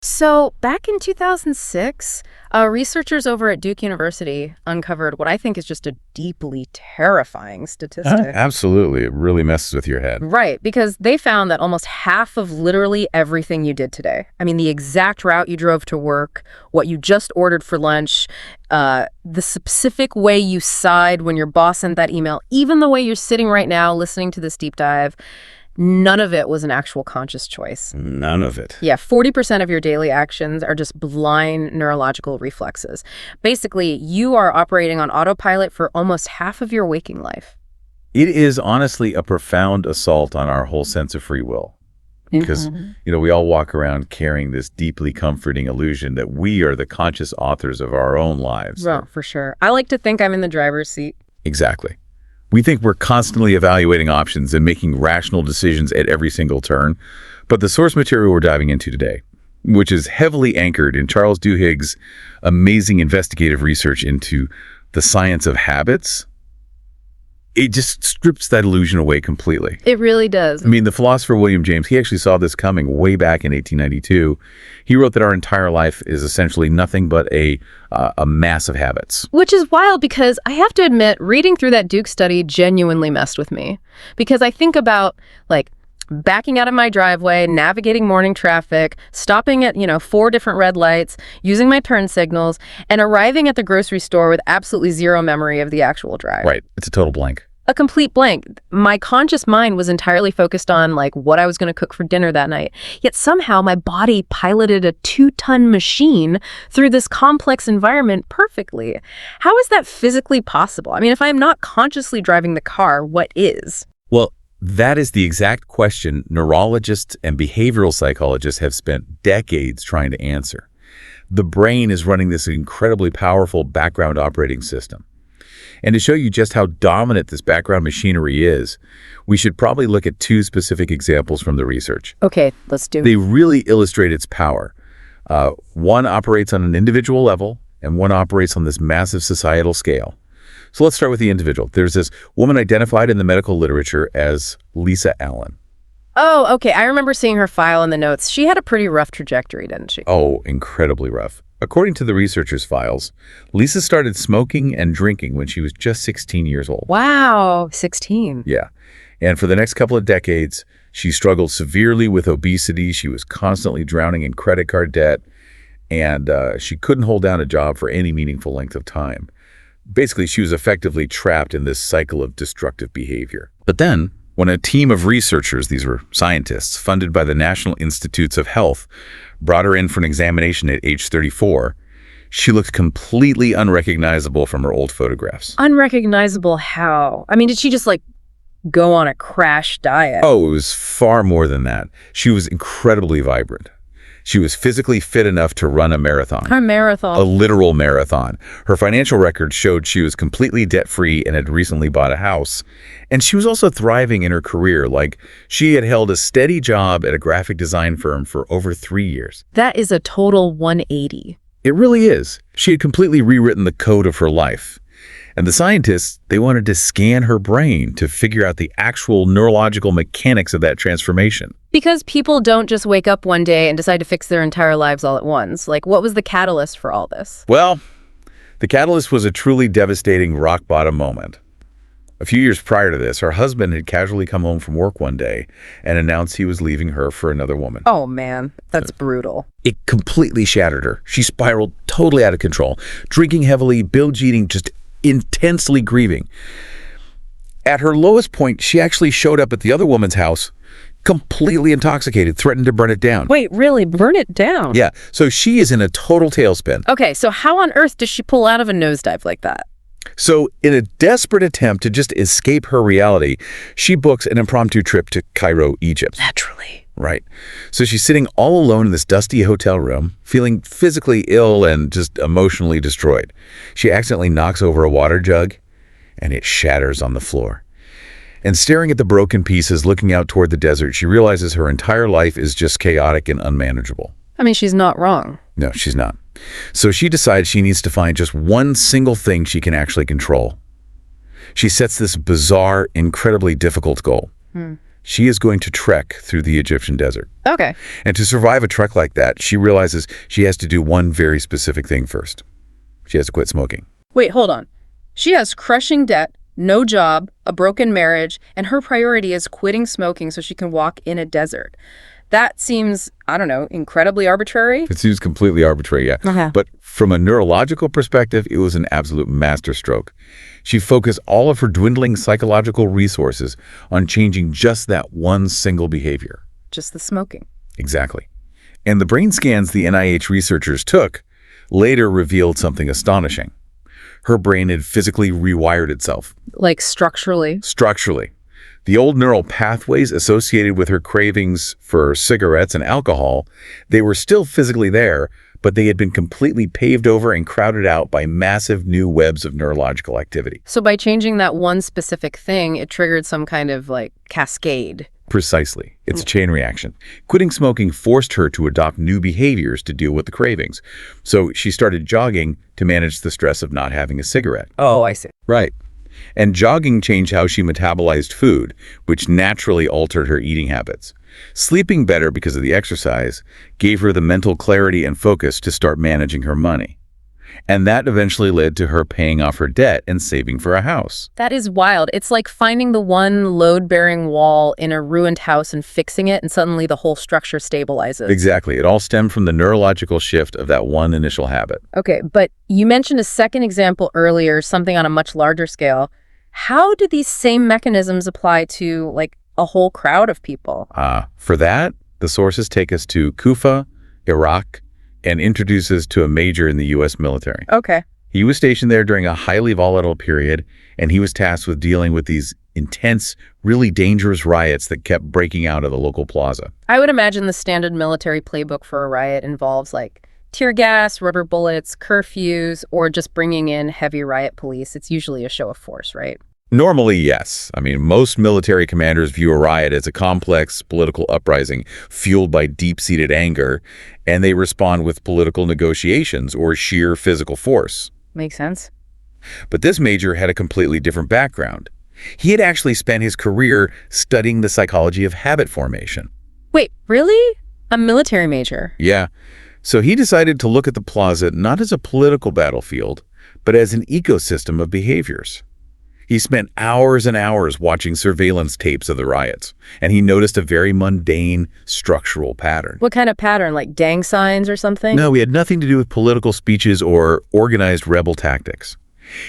So back in 2006, researchers over at Duke University uncovered what I think is just a deeply terrifying statistic. Absolutely. It really messes with your head. Right, because they found that almost half of literally everything you did today, I mean, the exact route you drove to work, what you just ordered for lunch, the specific way you sighed when your boss sent that email, even the way you're sitting right now listening to this deep dive, none of it was an actual conscious choice. None of it. Yeah, 40% of your daily actions are just blind neurological reflexes. Basically, you are operating on autopilot for almost half of your waking life. It is honestly a profound assault on our whole sense of free will. Because, we all walk around carrying this deeply comforting illusion that we are the conscious authors of our own lives. Well, for sure. I like to think I'm in the driver's seat. Exactly. We think we're constantly evaluating options and making rational decisions at every single turn. But the source material we're diving into today, which is heavily anchored in Charles Duhigg's amazing investigative research into the science of habits, it just strips that illusion away completely. It really does. I mean, the philosopher William James, he actually saw this coming way back in 1892. He wrote that our entire life is essentially nothing but a mass of habits. Which is wild because I have to admit, reading through that Duke study genuinely messed with me. Because I think about, backing out of my driveway, navigating morning traffic, stopping at, 4 different red lights, using my turn signals, and arriving at the grocery store with absolutely zero memory of the actual drive. Right. It's a total blank. A complete blank. My conscious mind was entirely focused on what I was going to cook for dinner that night. Yet somehow my body piloted a 2-ton machine through this complex environment perfectly. How is that physically possible? I mean, if I'm not consciously driving the car, what is? Well, that is the exact question neurologists and behavioral psychologists have spent decades trying to answer. The brain is running this incredibly powerful background operating system. And to show you just how dominant this background machinery is, we should probably look at 2 specific examples from the research. Okay, let's do it. They really illustrate its power. One operates on an individual level, and one operates on this massive societal scale. So let's start with the individual. There's this woman identified in the medical literature as Lisa Allen. Oh, okay. I remember seeing her file in the notes. She had a pretty rough trajectory, didn't she? Oh, incredibly rough. According to the researchers' files, Lisa started smoking and drinking when she was just 16 years old. Wow, 16. Yeah. And for the next couple of decades, she struggled severely with obesity. She was constantly drowning in credit card debt, and she couldn't hold down a job for any meaningful length of time. Basically, she was effectively trapped in this cycle of destructive behavior. But then, when a team of researchers, these were scientists, funded by the National Institutes of Health, brought her in for an examination at age 34, she looked completely unrecognizable from her old photographs. Unrecognizable how? I mean, did she just, go on a crash diet? Oh, it was far more than that. She was incredibly vibrant. She was physically fit enough to run a marathon. Her marathon. A literal marathon. Her financial records showed she was completely debt-free and had recently bought a house. And she was also thriving in her career. She had held a steady job at a graphic design firm for over 3 years. That is a total 180. It really is. She had completely rewritten the code of her life. And the scientists, they wanted to scan her brain to figure out the actual neurological mechanics of that transformation. Because people don't just wake up one day and decide to fix their entire lives all at once. What was the catalyst for all this? Well, the catalyst was a truly devastating rock-bottom moment. A few years prior to this, her husband had casually come home from work one day and announced he was leaving her for another woman. Oh, man, that's brutal. It completely shattered her. She spiraled totally out of control, drinking heavily, binge eating, just intensely grieving. At her lowest point, she actually showed up at the other woman's house, completely intoxicated, threatened to burn it down. Wait, really? Burn it down? Yeah, so she is in a total tailspin. Okay, so how on earth does she pull out of a nosedive like that? So in a desperate attempt to just escape her reality, she books an impromptu trip to Cairo, Egypt. Naturally. Right. So she's sitting all alone in this dusty hotel room, feeling physically ill and just emotionally destroyed. She accidentally knocks over a water jug, and it shatters on the floor. And staring at the broken pieces, looking out toward the desert, she realizes her entire life is just chaotic and unmanageable. I mean, she's not wrong. No, she's not. So she decides she needs to find just one single thing she can actually control. She sets this bizarre, incredibly difficult goal. She is going to trek through the Egyptian desert. Okay. And to survive a trek like that, she realizes she has to do one very specific thing first. She has to quit smoking. Wait, hold on. She has crushing debt, no job, a broken marriage, and her priority is quitting smoking so she can walk in a desert. That seems, I don't know, incredibly arbitrary. It seems completely arbitrary, yeah. Okay. But from a neurological perspective, it was an absolute masterstroke. She focused all of her dwindling psychological resources on changing just that one single behavior. Just the smoking. Exactly. And the brain scans the NIH researchers took later revealed something astonishing. Her brain had physically rewired itself. Like structurally? Structurally. The old neural pathways associated with her cravings for cigarettes and alcohol, they were still physically there, but they had been completely paved over and crowded out by massive new webs of neurological activity. So by changing that one specific thing, it triggered some kind of like cascade. Precisely. It's a chain reaction. Quitting smoking forced her to adopt new behaviors to deal with the cravings. So she started jogging to manage the stress of not having a cigarette. Oh, I see. Right. And jogging changed how she metabolized food, which naturally altered her eating habits. Sleeping better because of the exercise gave her the mental clarity and focus to start managing her money. And that eventually led to her paying off her debt and saving for a house. That is wild. It's like finding the one load-bearing wall in a ruined house and fixing it, and suddenly the whole structure stabilizes. Exactly. It all stemmed from the neurological shift of that one initial habit. Okay, but you mentioned a second example earlier, something on a much larger scale. How do these same mechanisms apply to, like, a whole crowd of people? For that, the sources take us to Kufa, Iraq, and introduce us to a major in the U.S. military. Okay. He was stationed there during a highly volatile period, and he was tasked with dealing with these intense, really dangerous riots that kept breaking out of the local plaza. I would imagine the standard military playbook for a riot involves, like, tear gas, rubber bullets, curfews, or just bringing in heavy riot police. It's usually a show of force, right? Normally, yes. I mean, most military commanders view a riot as a complex political uprising fueled by deep-seated anger, and they respond with political negotiations or sheer physical force. Makes sense. But this major had a completely different background. He had actually spent his career studying the psychology of habit formation. Wait, really? A military major? Yeah. So he decided to look at the plaza not as a political battlefield, but as an ecosystem of behaviors. He spent hours and hours watching surveillance tapes of the riots, and he noticed a very mundane structural pattern. What kind of pattern, like gang signs or something? No, it had nothing to do with political speeches or organized rebel tactics.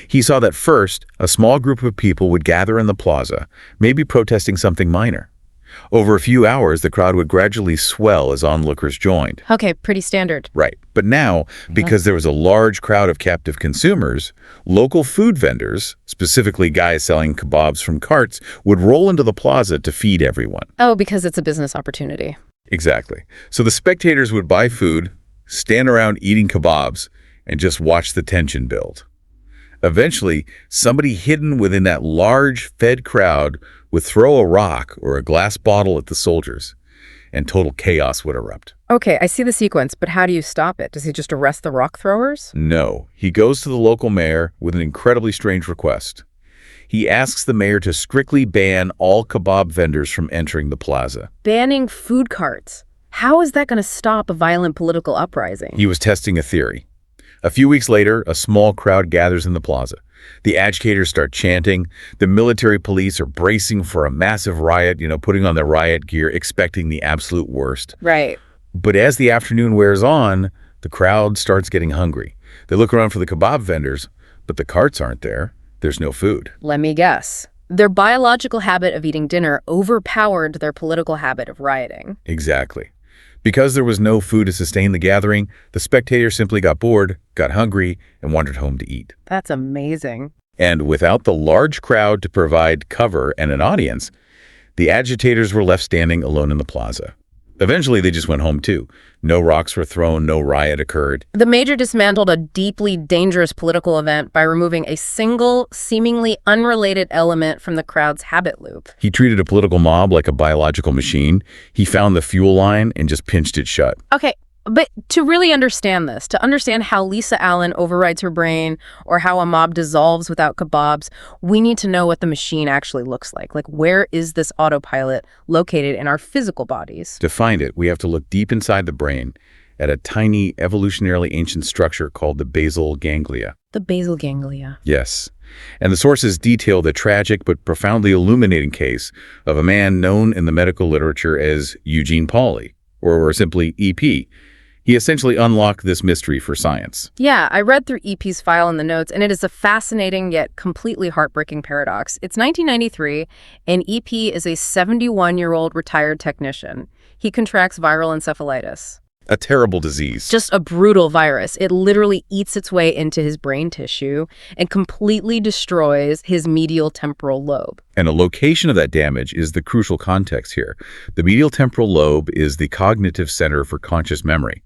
He saw that first, a small group of people would gather in the plaza, maybe protesting something minor. Over a few hours, the crowd would gradually swell as onlookers joined. Okay, pretty standard. Right. But now, because there was a large crowd of captive consumers, local food vendors, specifically guys selling kebabs from carts, would roll into the plaza to feed everyone. Oh, because it's a business opportunity. Exactly. So the spectators would buy food, stand around eating kebabs, and just watch the tension build. Eventually, somebody hidden within that large, fed crowd would throw a rock or a glass bottle at the soldiers, and total chaos would erupt. Okay, I see the sequence, but how do you stop it? Does he just arrest the rock throwers? No. He goes to the local mayor with an incredibly strange request. He asks the mayor to strictly ban all kebab vendors from entering the plaza. Banning food carts. How is that going to stop a violent political uprising? He was testing a theory. A few weeks later, a small crowd gathers in the plaza. The agitators start chanting. The military police are bracing for a massive riot, putting on their riot gear, expecting the absolute worst. Right. But as the afternoon wears on, the crowd starts getting hungry. They look around for the kebab vendors, but the carts aren't there. There's no food. Let me guess. Their biological habit of eating dinner overpowered their political habit of rioting. Exactly. Because there was no food to sustain the gathering, the spectators simply got bored, got hungry, and wandered home to eat. That's amazing. And without the large crowd to provide cover and an audience, the agitators were left standing alone in the plaza. Eventually, they just went home too. No rocks were thrown, no riot occurred. The major dismantled a deeply dangerous political event by removing a single, seemingly unrelated element from the crowd's habit loop. He treated a political mob like a biological machine. He found the fuel line and just pinched it shut. Okay, But to really understand this, to understand how Lisa Allen overrides her brain or how a mob dissolves without kebabs, we need to know what the machine actually looks like. Like, where is this autopilot located in our physical bodies? To find it, we have to look deep inside the brain at a tiny, evolutionarily ancient structure called the basal ganglia. The basal ganglia. Yes. And the sources detail the tragic but profoundly illuminating case of a man known in the medical literature as Eugene Pauly, or simply EP. He essentially unlocked this mystery for science. Yeah, I read through EP's file in the notes, and it is a fascinating yet completely heartbreaking paradox. It's 1993, and EP is a 71-year-old retired technician. He contracts viral encephalitis. A terrible disease. Just a brutal virus. It literally eats its way into his brain tissue and completely destroys his medial temporal lobe. And a location of that damage is the crucial context here. The medial temporal lobe is the cognitive center for conscious memory.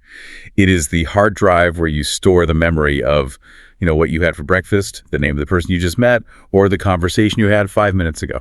It is the hard drive where you store the memory of, what you had for breakfast, the name of the person you just met, or the conversation you had 5 minutes ago.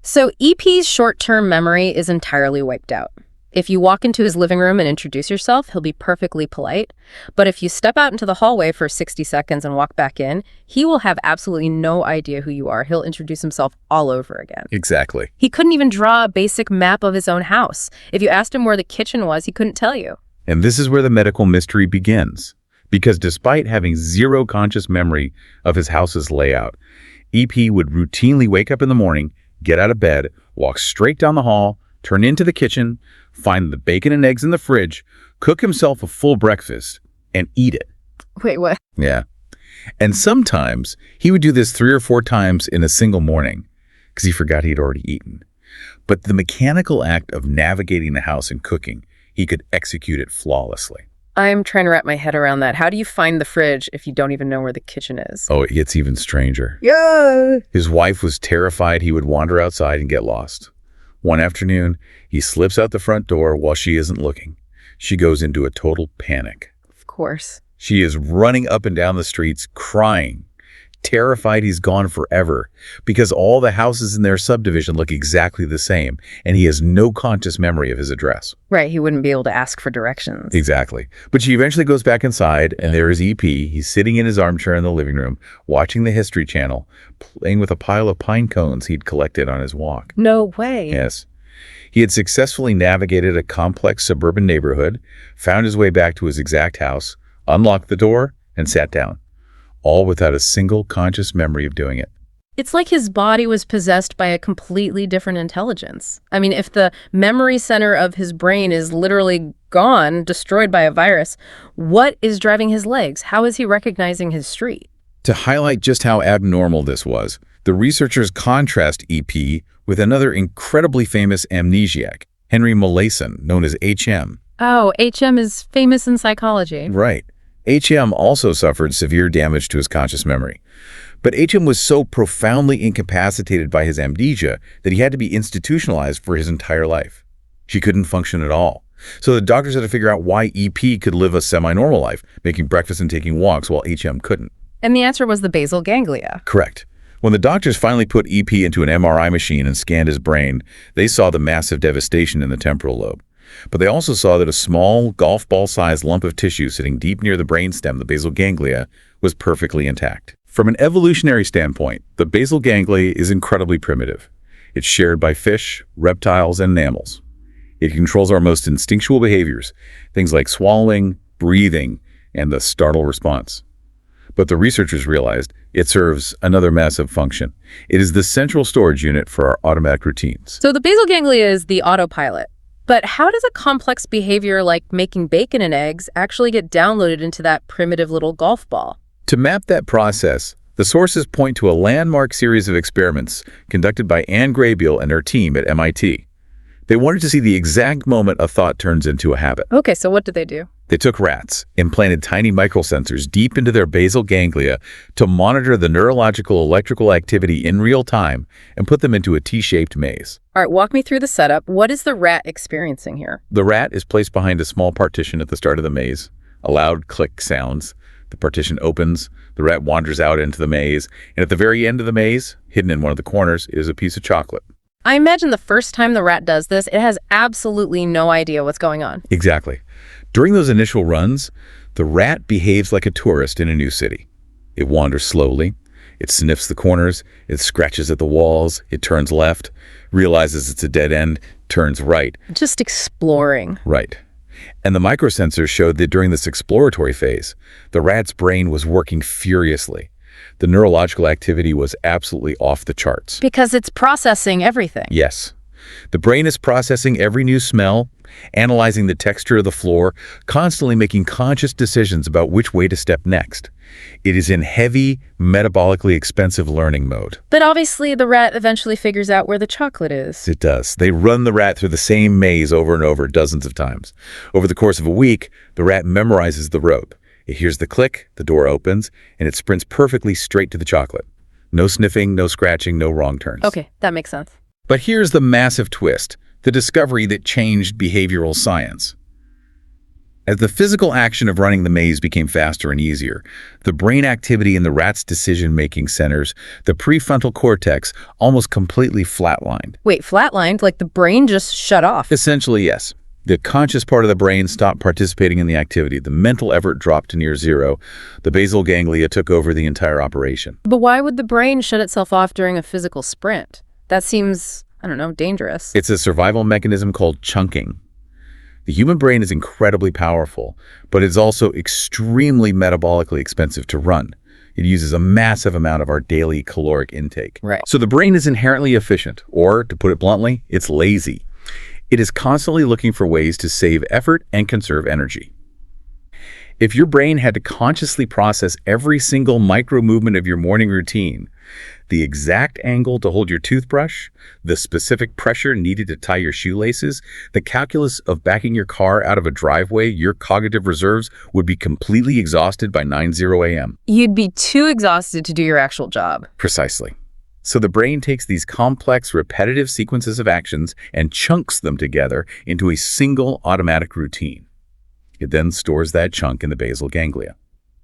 So EP's short-term memory is entirely wiped out. If you walk into his living room and introduce yourself, he'll be perfectly polite. But if you step out into the hallway for 60 seconds and walk back in, he will have absolutely no idea who you are. He'll introduce himself all over again. Exactly. He couldn't even draw a basic map of his own house. If you asked him where the kitchen was, he couldn't tell you. And this is where the medical mystery begins. Because despite having zero conscious memory of his house's layout, EP would routinely wake up in the morning, get out of bed, walk straight down the hall, turn into the kitchen, find the bacon and eggs in the fridge, cook himself a full breakfast, and eat it. Wait, what? Yeah. And sometimes he would do this 3 or 4 times in a single morning because he forgot he'd already eaten. But the mechanical act of navigating the house and cooking, he could execute it flawlessly. I'm trying to wrap my head around that. How do you find the fridge if you don't even know where the kitchen is? Oh, it gets even stranger. Yeah. His wife was terrified he would wander outside and get lost. One afternoon, he slips out the front door while she isn't looking. She goes into a total panic. Of course. She is running up and down the streets, crying, terrified he's gone forever, because all the houses in their subdivision look exactly the same, and he has no conscious memory of his address. Right, he wouldn't be able to ask for directions. Exactly. But she eventually goes back inside, and there is EP. He's sitting in his armchair in the living room, watching the History Channel, playing with a pile of pine cones he'd collected on his walk. No way. Yes. He had successfully navigated a complex suburban neighborhood, found his way back to his exact house, unlocked the door, and sat down, all without a single conscious memory of doing it. It's like his body was possessed by a completely different intelligence. I mean, if the memory center of his brain is literally gone, destroyed by a virus, what is driving his legs? How is he recognizing his street? To highlight just how abnormal this was, the researchers contrast EP with another incredibly famous amnesiac, Henry Molaison, known as HM. Oh, HM is famous in psychology. Right. HM also suffered severe damage to his conscious memory. But HM was so profoundly incapacitated by his amnesia that he had to be institutionalized for his entire life. She couldn't function at all. So the doctors had to figure out why EP could live a semi-normal life, making breakfast and taking walks, while HM couldn't. And the answer was the basal ganglia. Correct. When the doctors finally put EP into an MRI machine and scanned his brain, they saw the massive devastation in the temporal lobe. But they also saw that a small, golf ball-sized lump of tissue sitting deep near the brainstem, the basal ganglia, was perfectly intact. From an evolutionary standpoint, the basal ganglia is incredibly primitive. It's shared by fish, reptiles, and mammals. It controls our most instinctual behaviors, things like swallowing, breathing, and the startle response. But the researchers realized it serves another massive function. It is the central storage unit for our automatic routines. So the basal ganglia is the autopilot. But how does a complex behavior like making bacon and eggs actually get downloaded into that primitive little golf ball? To map that process, the sources point to a landmark series of experiments conducted by Anne Graybiel and her team at MIT. They wanted to see the exact moment a thought turns into a habit. Okay, so what did they do? They took rats, implanted tiny microsensors deep into their basal ganglia to monitor the neurological electrical activity in real time and put them into a T-shaped maze. All right, walk me through the setup. What is the rat experiencing here? The rat is placed behind a small partition at the start of the maze. A loud click sounds. The partition opens, the rat wanders out into the maze, and at the very end of the maze, hidden in one of the corners, is a piece of chocolate. I imagine the first time the rat does this, it has absolutely no idea what's going on. Exactly. During those initial runs, the rat behaves like a tourist in a new city. It wanders slowly, it sniffs the corners, it scratches at the walls, it turns left, realizes it's a dead end, turns right. Just exploring. Right. And the microsensors showed that during this exploratory phase, the rat's brain was working furiously. The neurological activity was absolutely off the charts. Because it's processing everything. Yes. The brain is processing every new smell, analyzing the texture of the floor, constantly making conscious decisions about which way to step next. It is in heavy, metabolically expensive learning mode. But obviously the rat eventually figures out where the chocolate is. It does. They run the rat through the same maze over and over dozens of times. Over the course of a week, the rat memorizes the rope. It hears the click, the door opens, and it sprints perfectly straight to the chocolate. No sniffing, no scratching, no wrong turns. Okay, that makes sense. But here's the massive twist, the discovery that changed behavioral science. As the physical action of running the maze became faster and easier, the brain activity in the rat's decision-making centers, the prefrontal cortex, almost completely flatlined. Wait, flatlined? Like the brain just shut off? Essentially, yes. The conscious part of the brain stopped participating in the activity. The mental effort dropped to near zero. The basal ganglia took over the entire operation. But why would the brain shut itself off during a physical sprint? That seems, I don't know, dangerous. It's a survival mechanism called chunking. The human brain is incredibly powerful, but it's also extremely metabolically expensive to run. It uses a massive amount of our daily caloric intake. Right. So the brain is inherently efficient, or to put it bluntly, it's lazy. It is constantly looking for ways to save effort and conserve energy. If your brain had to consciously process every single micro movement of your morning routine, the exact angle to hold your toothbrush, the specific pressure needed to tie your shoelaces, the calculus of backing your car out of a driveway, your cognitive reserves would be completely exhausted by 9:0 a.m. You'd be too exhausted to do your actual job. Precisely. So the brain takes these complex, repetitive sequences of actions and chunks them together into a single automatic routine. It then stores that chunk in the basal ganglia.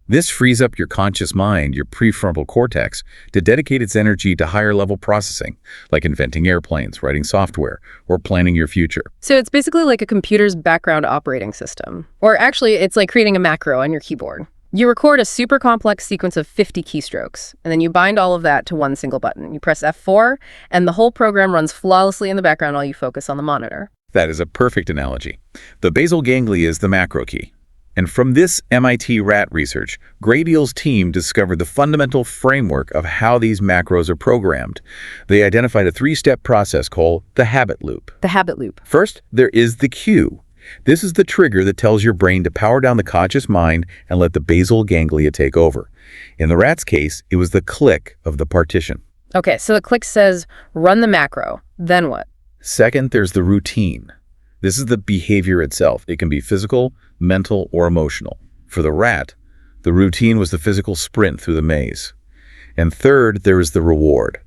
This frees up your conscious mind, your prefrontal cortex, to dedicate its energy to higher-level processing, like inventing airplanes, writing software, or planning your future. So it's basically like a computer's background operating system. Or actually, it's like creating a macro on your keyboard. You record a super complex sequence of 50 keystrokes, and then you bind all of that to one single button. You press F4, and the whole program runs flawlessly in the background while you focus on the monitor. That is a perfect analogy. The basal ganglia is the macro key. And from this MIT rat research, Gradial's team discovered the fundamental framework of how these macros are programmed. They identified a three-step process called the habit loop. The habit loop. First, there is the cue. This is the trigger that tells your brain to power down the conscious mind and let the basal ganglia take over. In the rat's case, it was the click of the partition. Okay, so the click says, run the macro. Then what? Second, there's the routine. This is the behavior itself. It can be physical, mental, or emotional. For the rat, the routine was the physical sprint through the maze. And third, there is the reward.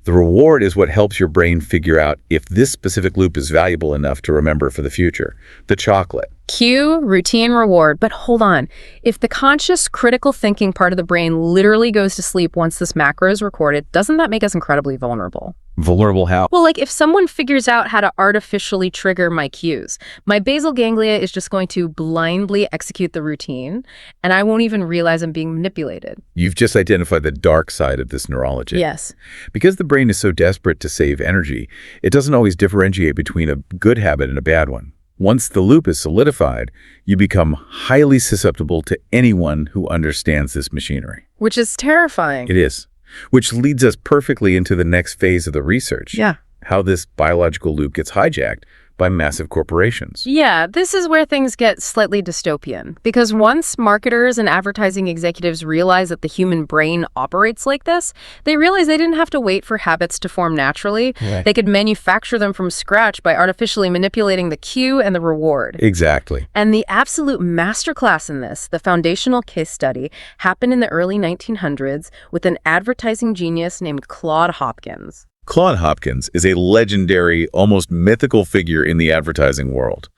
The reward is what helps your brain figure out if this specific loop is valuable enough to remember for the future. The chocolate. Cue, routine, reward. But hold on. If the conscious, critical thinking part of the brain literally goes to sleep once this macro is recorded, doesn't that make us incredibly vulnerable? Vulnerable how? Well, like if someone figures out how to artificially trigger my cues, my basal ganglia is just going to blindly execute the routine, and I won't even realize I'm being manipulated. You've just identified the dark side of this neurology. Yes. Because the brain is so desperate to save energy, it doesn't always differentiate between a good habit and a bad one. Once the loop is solidified, you become highly susceptible to anyone who understands this machinery. Which is terrifying. It is. Which leads us perfectly into the next phase of the research. Yeah. How this biological loop gets hijacked by massive corporations. Yeah, this is where things get slightly dystopian. Because once marketers and advertising executives realize that the human brain operates like this, they realize they didn't have to wait for habits to form naturally. Right. They could manufacture them from scratch by artificially manipulating the cue and the reward. Exactly. And the absolute masterclass in this, the foundational case study, happened in the early 1900s with an advertising genius named Claude Hopkins. Claude Hopkins is a legendary, almost mythical figure in the advertising world.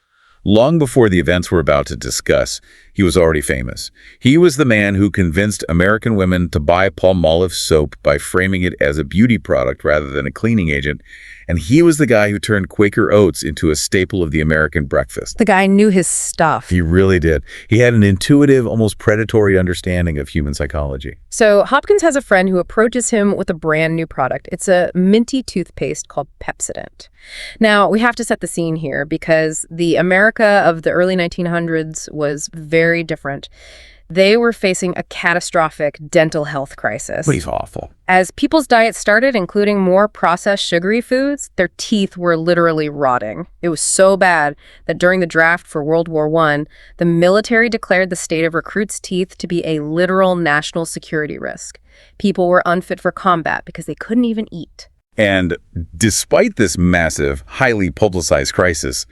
Long before the events we're about to discuss, he was already famous. He was the man who convinced American women to buy Palmolive soap by framing it as a beauty product rather than a cleaning agent. And he was the guy who turned Quaker Oats into a staple of the American breakfast. The guy knew his stuff. He really did. He had an intuitive, almost predatory understanding of human psychology. So Hopkins has a friend who approaches him with a brand new product. It's a minty toothpaste called Pepsodent. Now, we have to set the scene here because the America of the early 1900s was very different. They were facing a catastrophic dental health crisis. He's awful. As people's diets started including more processed sugary foods, their teeth were literally rotting. It was so bad that during the draft for World War I, the military declared the state of recruits' teeth to be a literal national security risk. People were unfit for combat because they couldn't even eat. And despite this massive, highly publicized crisis,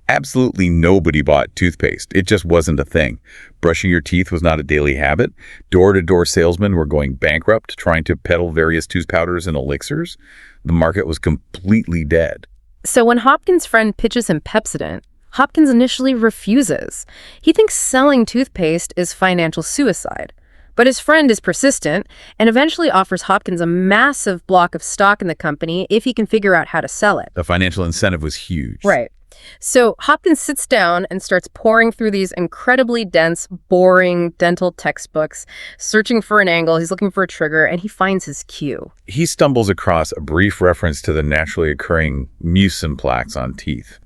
absolutely nobody bought toothpaste. It just wasn't a thing. Brushing your teeth was not a daily habit. Door-to-door salesmen were going bankrupt, trying to peddle various tooth powders and elixirs. The market was completely dead. So when Hopkins' friend pitches him Pepsodent, Hopkins initially refuses. He thinks selling toothpaste is financial suicide. But his friend is persistent and eventually offers Hopkins a massive block of stock in the company if he can figure out how to sell it. The financial incentive was huge. Right. So Hopkins sits down and starts poring through these incredibly dense, boring dental textbooks, searching for an angle. He's looking for a trigger, and he finds his cue. He stumbles across a brief reference to the naturally occurring mucin plaques on teeth.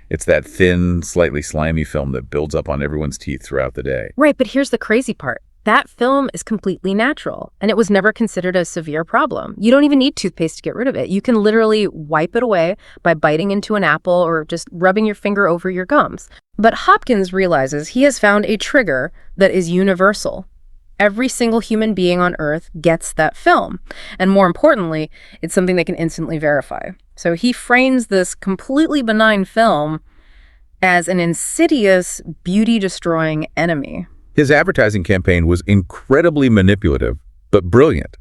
It's that thin, slightly slimy film that builds up on everyone's teeth throughout the day. Right, but here's the crazy part. That film is completely natural, and it was never considered a severe problem. You don't even need toothpaste to get rid of it. You can literally wipe it away by biting into an apple or just rubbing your finger over your gums. But Hopkins realizes he has found a trigger that is universal. Every single human being on Earth gets that film. And more importantly, it's something they can instantly verify. So he frames this completely benign film as an insidious, beauty-destroying enemy. His advertising campaign was incredibly manipulative, but brilliant.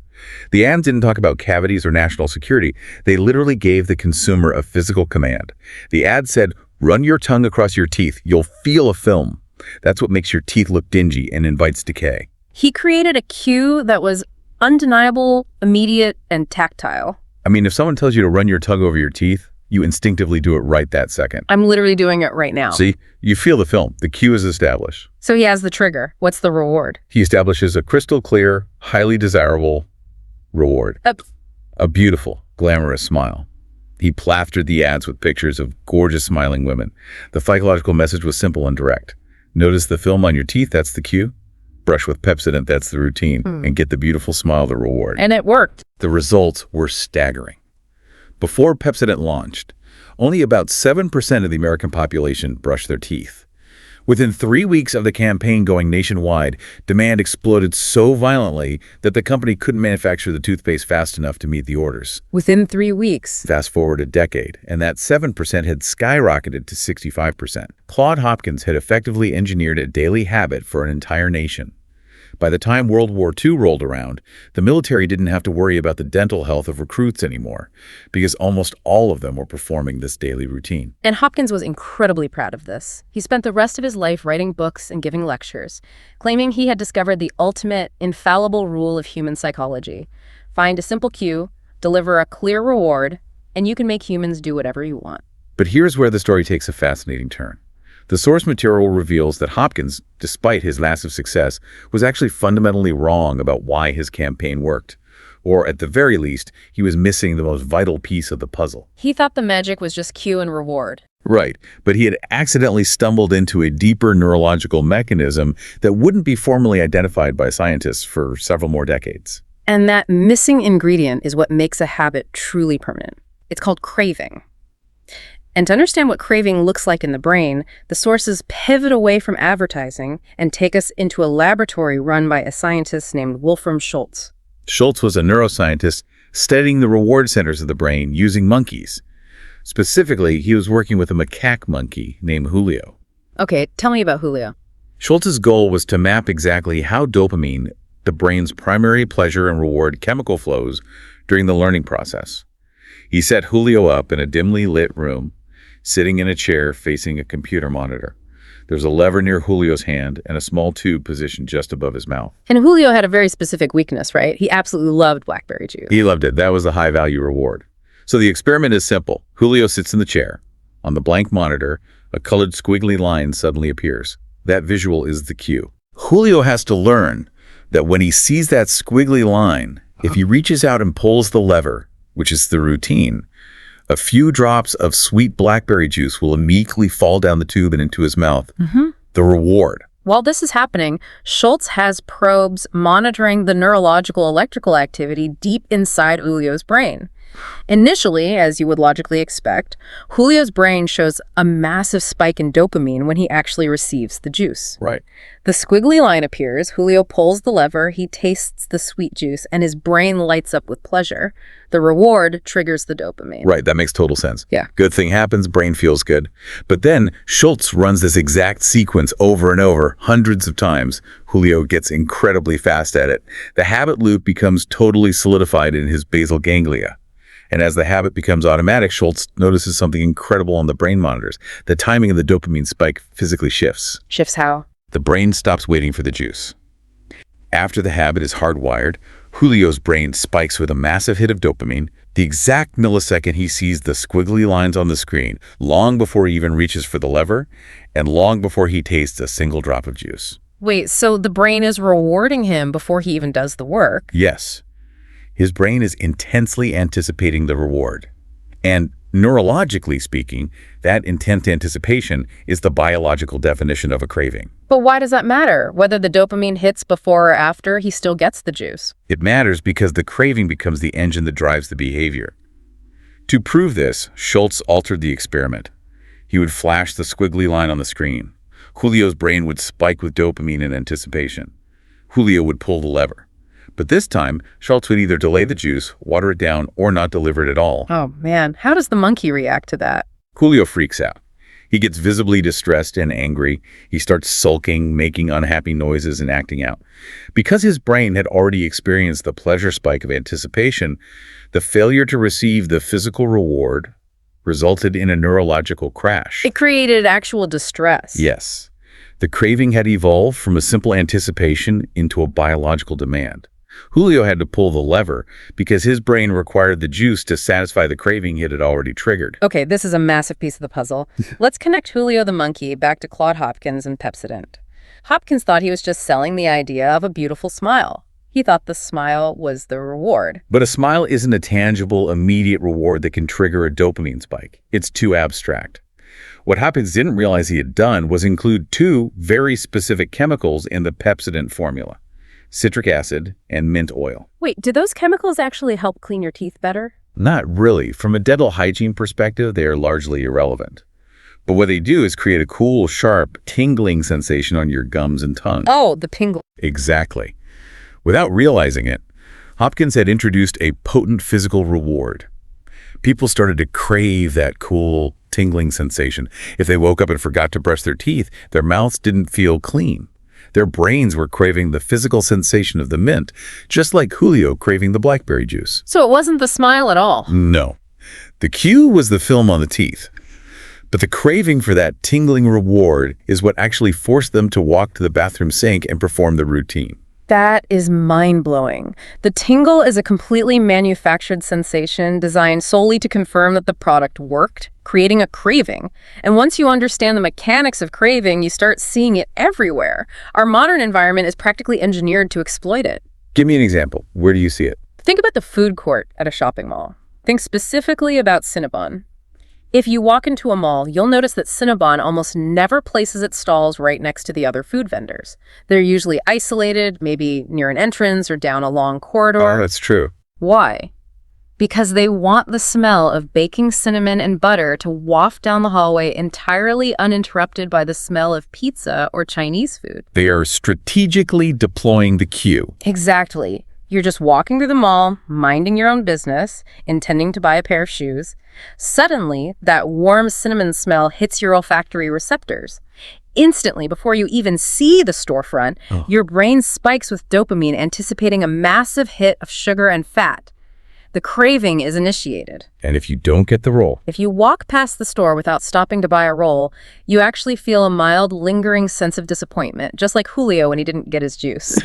The ads didn't talk about cavities or national security. They literally gave the consumer a physical command. The ad said, "Run your tongue across your teeth. You'll feel a film." That's what makes your teeth look dingy and invites decay. He created a cue that was undeniable, immediate, and tactile. I mean, if someone tells you to run your tongue over your teeth, you instinctively do it right that second. I'm literally doing it right now. See, you feel the film. The cue is established. So he has the trigger. What's the reward? He establishes a crystal clear, highly desirable reward. A beautiful, glamorous smile. He plastered the ads with pictures of gorgeous smiling women. The psychological message was simple and direct. Notice the film on your teeth, that's the cue. Brush with Pepsodent, that's the routine. And get the beautiful smile, the reward. And it worked. The results were staggering. Before Pepsodent launched, only about 7% of the American population brushed their teeth. Within 3 weeks of the campaign going nationwide, demand exploded so violently that the company couldn't manufacture the toothpaste fast enough to meet the orders. Within 3 weeks. Fast forward a decade, and that 7% had skyrocketed to 65%. Claude Hopkins had effectively engineered a daily habit for an entire nation. By the time World War II rolled around, the military didn't have to worry about the dental health of recruits anymore, because almost all of them were performing this daily routine. And Hopkins was incredibly proud of this. He spent the rest of his life writing books and giving lectures, claiming he had discovered the ultimate, infallible rule of human psychology. Find a simple cue, deliver a clear reward, and you can make humans do whatever you want. But here's where the story takes a fascinating turn. The source material reveals that Hopkins, despite his massive success, was actually fundamentally wrong about why his campaign worked. Or at the very least, he was missing the most vital piece of the puzzle. He thought the magic was just cue and reward. Right, but he had accidentally stumbled into a deeper neurological mechanism that wouldn't be formally identified by scientists for several more decades. And that missing ingredient is what makes a habit truly permanent. It's called craving. And to understand what craving looks like in the brain, the sources pivot away from advertising and take us into a laboratory run by a scientist named Wolfram Schultz. Schultz was a neuroscientist studying the reward centers of the brain using monkeys. Specifically, he was working with a macaque monkey named Julio. Okay, tell me about Julio. Schultz's goal was to map exactly how dopamine, the brain's primary pleasure and reward chemical, flows during the learning process. He set Julio up in a dimly lit room, sitting in a chair facing a computer monitor. There's a lever near Julio's hand and a small tube positioned just above his mouth. And Julio had a very specific weakness, right? He absolutely loved blackberry juice. He loved it. That was the high-value reward. So the experiment is simple. Julio sits in the chair. On the blank monitor, a colored squiggly line suddenly appears. That visual is the cue. Julio has to learn that when he sees that squiggly line, if he reaches out and pulls the lever, which is the routine, a few drops of sweet blackberry juice will immediately fall down the tube and into his mouth. The reward. While this is happening, Schultz has probes monitoring the neurological electrical activity deep inside Julio's brain. Initially, as you would logically expect, Julio's brain shows a massive spike in dopamine when he actually receives the juice. Right. The squiggly line appears, Julio pulls the lever, he tastes the sweet juice, and his brain lights up with pleasure. The reward triggers the dopamine. Right, that makes total sense. Yeah. Good thing happens, brain feels good. But then Schultz runs this exact sequence over and over, hundreds of times. Julio gets incredibly fast at it. The habit loop becomes totally solidified in his basal ganglia. And as the habit becomes automatic, Schultz notices something incredible on the brain monitors. The timing of the dopamine spike physically shifts. Shifts how? The brain stops waiting for the juice. After the habit is hardwired, Julio's brain spikes with a massive hit of dopamine, the exact millisecond he sees the squiggly lines on the screen, long before he even reaches for the lever, and long before he tastes a single drop of juice. Wait, so the brain is rewarding him before he even does the work? Yes. His brain is intensely anticipating the reward. And neurologically speaking, that intense anticipation is the biological definition of a craving. But why does that matter? Whether the dopamine hits before or after, he still gets the juice. It matters because the craving becomes the engine that drives the behavior. To prove this, Schultz altered the experiment. He would flash the squiggly line on the screen. Julio's brain would spike with dopamine in anticipation. Julio would pull the lever. But this time, Schultz would either delay the juice, water it down, or not deliver it at all. Oh man, how does the monkey react to that? Julio freaks out. He gets visibly distressed and angry. He starts sulking, making unhappy noises, and acting out. Because his brain had already experienced the pleasure spike of anticipation, the failure to receive the physical reward resulted in a neurological crash. It created actual distress. Yes. The craving had evolved from a simple anticipation into a biological demand. Julio had to pull the lever because his brain required the juice to satisfy the craving it had already triggered. Okay, this is a massive piece of the puzzle. Let's connect Julio the monkey back to Claude Hopkins and Pepsodent. Hopkins thought he was just selling the idea of a beautiful smile. He thought the smile was the reward. But a smile isn't a tangible, immediate reward that can trigger a dopamine spike. It's too abstract. What Hopkins didn't realize he had done was include two very specific chemicals in the Pepsodent formula: citric acid and mint oil. Wait, do those chemicals actually help clean your teeth better? Not really. From a dental hygiene perspective, they are largely irrelevant. But what they do is create a cool, sharp, tingling sensation on your gums and tongue. Oh, the tingle. Exactly. Without realizing it, Hopkins had introduced a potent physical reward. People started to crave that cool, tingling sensation. If they woke up and forgot to brush their teeth, their mouths didn't feel clean. Their brains were craving the physical sensation of the mint, just like Julio craving the blackberry juice. So it wasn't the smile at all? No. The cue was the film on the teeth. But the craving for that tingling reward is what actually forced them to walk to the bathroom sink and perform the routine. That is mind-blowing. The tingle is a completely manufactured sensation designed solely to confirm that the product worked, creating a craving. And once you understand the mechanics of craving, you start seeing it everywhere. Our modern environment is practically engineered to exploit it. Give me an example. Where do you see it? Think about the food court at a shopping mall. Think specifically about Cinnabon. If you walk into a mall, you'll notice that Cinnabon almost never places its stalls right next to the other food vendors. They're usually isolated, maybe near an entrance or down a long corridor. Oh, that's true. Why? Because they want the smell of baking cinnamon and butter to waft down the hallway entirely uninterrupted by the smell of pizza or Chinese food. They are strategically deploying the cue. Exactly. You're just walking through the mall, minding your own business, intending to buy a pair of shoes. Suddenly, that warm cinnamon smell hits your olfactory receptors. Instantly, before you even see the storefront, your brain spikes with dopamine, anticipating a massive hit of sugar and fat. The craving is initiated. And if you don't get the roll, If you walk past the store without stopping to buy a roll, you actually feel a mild, lingering sense of disappointment, just like Julio when he didn't get his juice.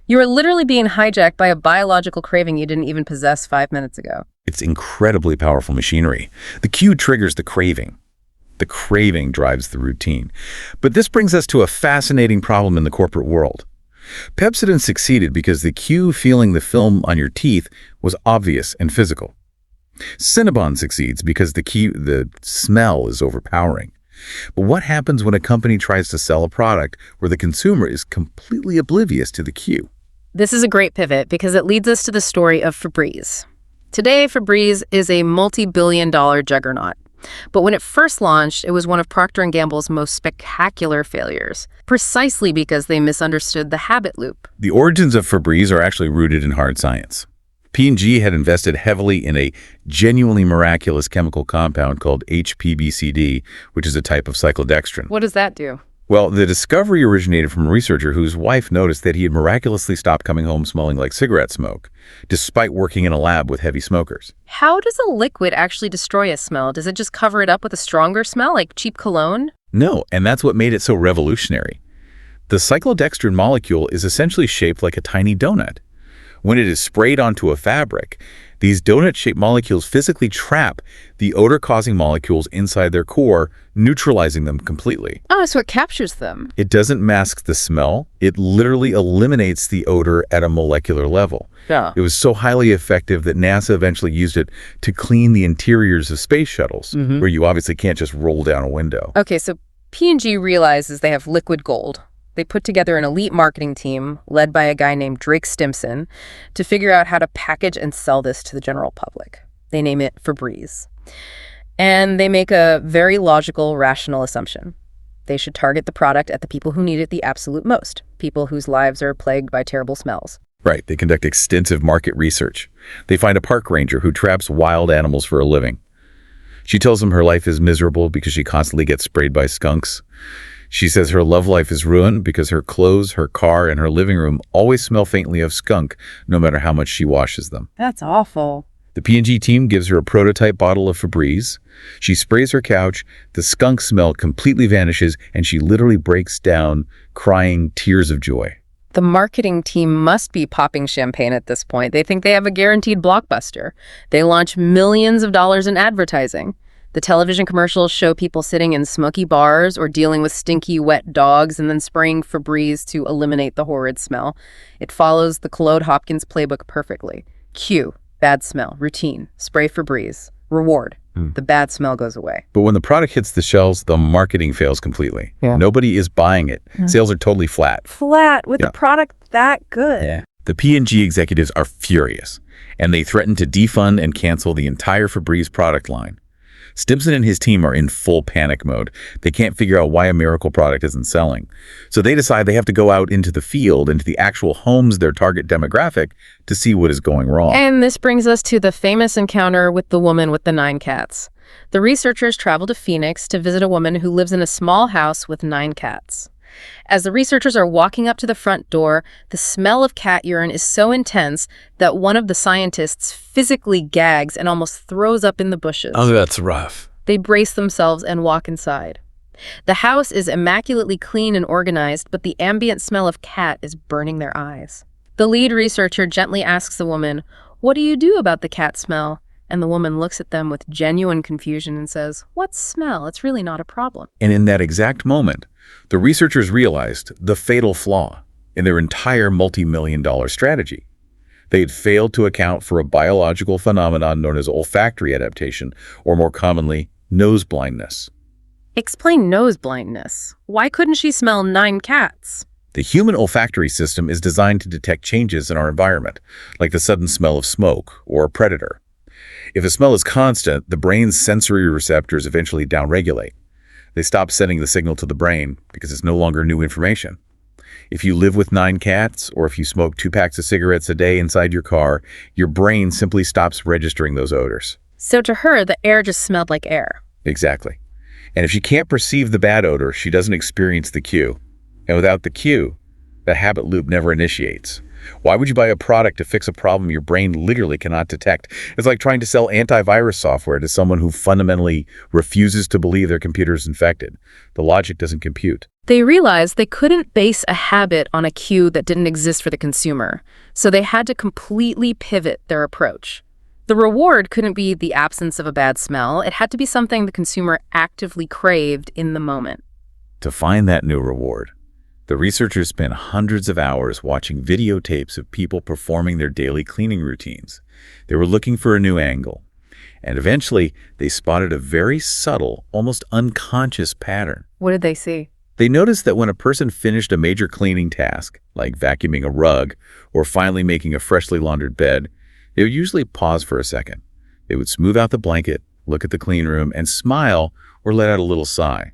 You are literally being hijacked by a biological craving you didn't even possess 5 minutes ago. it's incredibly powerful machinery. The cue triggers the craving. The craving drives the routine. But this brings us to a fascinating problem in the corporate world. Pepsodent succeeded because the cue feeling the film on your teeth was obvious and physical. Cinnabon succeeds because the smell is overpowering. But what happens when a company tries to sell a product where the consumer is completely oblivious to the cue? This is a great pivot because it leads us to the story of Febreze. Today, Febreze is a multi-billion-dollar juggernaut. But when it first launched, it was one of Procter & Gamble's most spectacular failures, precisely because they misunderstood the habit loop. The origins of Febreze are actually rooted in hard science. P&G had invested heavily in a genuinely miraculous chemical compound called HPBCD, which is a type of cyclodextrin. What does that do? Well, the discovery originated from a researcher whose wife noticed that he had miraculously stopped coming home smelling like cigarette smoke, despite working in a lab with heavy smokers. How does a liquid actually destroy a smell? Does it just cover it up with a stronger smell, like cheap cologne? No, and that's what made it so revolutionary. The cyclodextrin molecule is essentially shaped like a tiny donut. When it is sprayed onto a fabric, these donut-shaped molecules physically trap the odor-causing molecules inside their core, neutralizing them completely. Oh, so it captures them. It doesn't mask the smell. It literally eliminates the odor at a molecular level. Yeah. It was so highly effective that NASA eventually used it to clean the interiors of space shuttles, where you obviously can't just roll down a window. Okay, so P&G realizes they have liquid gold. They put together an elite marketing team led by a guy named Drake Stimson to figure out how to package and sell this to the general public. They name it Febreze. And they make a very logical, rational assumption. They should target the product at the people who need it the absolute most, people whose lives are plagued by terrible smells. Right. They conduct extensive market research. They find a park ranger who traps wild animals for a living. She tells him her life is miserable because she constantly gets sprayed by skunks. She says her love life is ruined because her clothes, her car, and her living room always smell faintly of skunk, no matter how much she washes them. That's awful. The P&G team gives her a prototype bottle of Febreze. She sprays her couch, the skunk smell completely vanishes, and she literally breaks down, crying tears of joy. The marketing team must be popping champagne at this point. They think they have a guaranteed blockbuster. They launch millions of dollars in advertising. The television commercials show people sitting in smoky bars or dealing with stinky, wet dogs and then spraying Febreze to eliminate the horrid smell. It follows the Claude Hopkins playbook perfectly. Cue, bad smell, routine, spray Febreze, reward. The bad smell goes away. But when the product hits the shelves, the marketing fails completely. Yeah. Nobody is buying it. Sales are totally flat. Flat with Yeah. a product that good. The P&G executives are furious, and they threaten to defund and cancel the entire Febreze product line. Stimson and his team are in full panic mode. They can't figure out why a miracle product isn't selling. So they decide they have to go out into the field, into the actual homes, their target demographic, to see what is going wrong. And this brings us to the famous encounter with the woman with the 9 cats. The researchers travel to Phoenix to visit a woman who lives in a small house with 9 cats. As the researchers are walking up to the front door, the smell of cat urine is so intense that one of the scientists physically gags and almost throws up in the bushes. Oh, that's rough. They brace themselves and walk inside. The house is immaculately clean and organized, but the ambient smell of cat is burning their eyes. The lead researcher gently asks the woman, "What do you do about the cat smell?" And the woman looks at them with genuine confusion and says, "What smell? It's really not a problem." And in that exact moment, the researchers realized the fatal flaw in their entire multi-million-dollar strategy. They had failed to account for a biological phenomenon known as olfactory adaptation, or more commonly, nose blindness. Explain nose blindness. Why couldn't she smell 9 cats? The human olfactory system is designed to detect changes in our environment, like the sudden smell of smoke or a predator. If a smell is constant, the brain's sensory receptors eventually downregulate. They stop sending the signal to the brain because it's no longer new information. If you live with 9 cats, or if you smoke 2 packs of cigarettes a day inside your car, your brain simply stops registering those odors. So to her, the air just smelled like air. Exactly. And if she can't perceive the bad odor, she doesn't experience the cue. And without the cue, the habit loop never initiates. Why would you buy a product to fix a problem your brain literally cannot detect? It's like trying to sell antivirus software to someone who fundamentally refuses to believe their computer is infected. The logic doesn't compute. They realized they couldn't base a habit on a cue that didn't exist for the consumer, so they had to completely pivot their approach. The reward couldn't be the absence of a bad smell. It had to be something the consumer actively craved in the moment. To find that new reward, the researchers spent hundreds of hours watching videotapes of people performing their daily cleaning routines. They were looking for a new angle, and eventually they spotted a very subtle, almost unconscious pattern. What did they see? They noticed that when a person finished a major cleaning task, like vacuuming a rug or finally making a freshly laundered bed, they would usually pause for a second. They would smooth out the blanket, look at the clean room, and smile or let out a little sigh.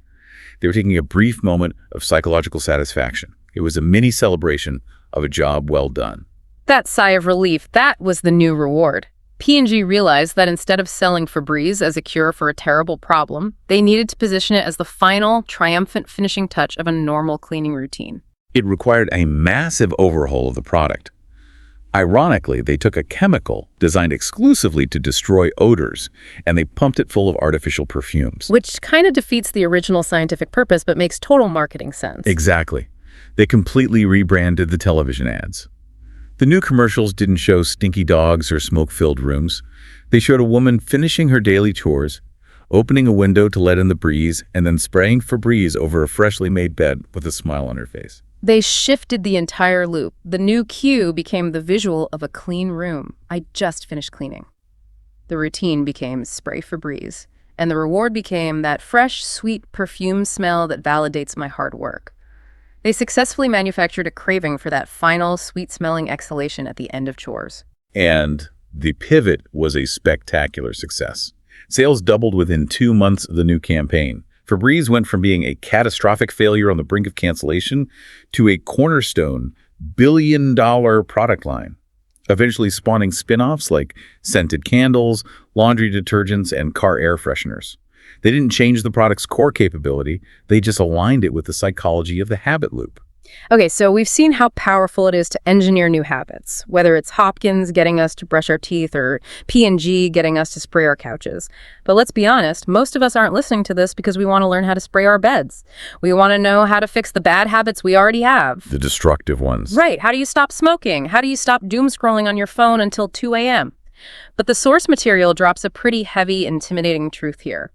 They were taking a brief moment of psychological satisfaction. It was a mini celebration of a job well done. That sigh of relief, that was the new reward. P&G realized that instead of selling Febreze as a cure for a terrible problem, they needed to position it as the final, triumphant finishing touch of a normal cleaning routine. It required a massive overhaul of the product. Ironically, they took a chemical designed exclusively to destroy odors, and they pumped it full of artificial perfumes. Which kind of defeats the original scientific purpose, but makes total marketing sense. Exactly. They completely rebranded the television ads. The new commercials didn't show stinky dogs or smoke-filled rooms. They showed a woman finishing her daily chores, opening a window to let in the breeze, and then spraying Febreze over a freshly made bed with a smile on her face. They shifted the entire loop. The new cue became the visual of a clean room. I just finished cleaning. The routine became spray Febreze, and the reward became that fresh, sweet perfume smell that validates my hard work. They successfully manufactured a craving for that final, sweet-smelling exhalation at the end of chores. And the pivot was a spectacular success. Sales doubled within 2 months of the new campaign. Febreze went from being a catastrophic failure on the brink of cancellation to a cornerstone billion-dollar product line, eventually spawning spin-offs like scented candles, laundry detergents, and car air fresheners. They didn't change the product's core capability, they just aligned it with the psychology of the habit loop. Okay, so we've seen how powerful it is to engineer new habits, whether it's Hopkins getting us to brush our teeth or P&G getting us to spray our couches. But let's be honest, most of us aren't listening to this because we want to learn how to spray our beds. We want to know how to fix the bad habits we already have. The destructive ones. Right. How do you stop smoking? How do you stop doom scrolling on your phone until 2 a.m.? But the source material drops a pretty heavy, intimidating truth here.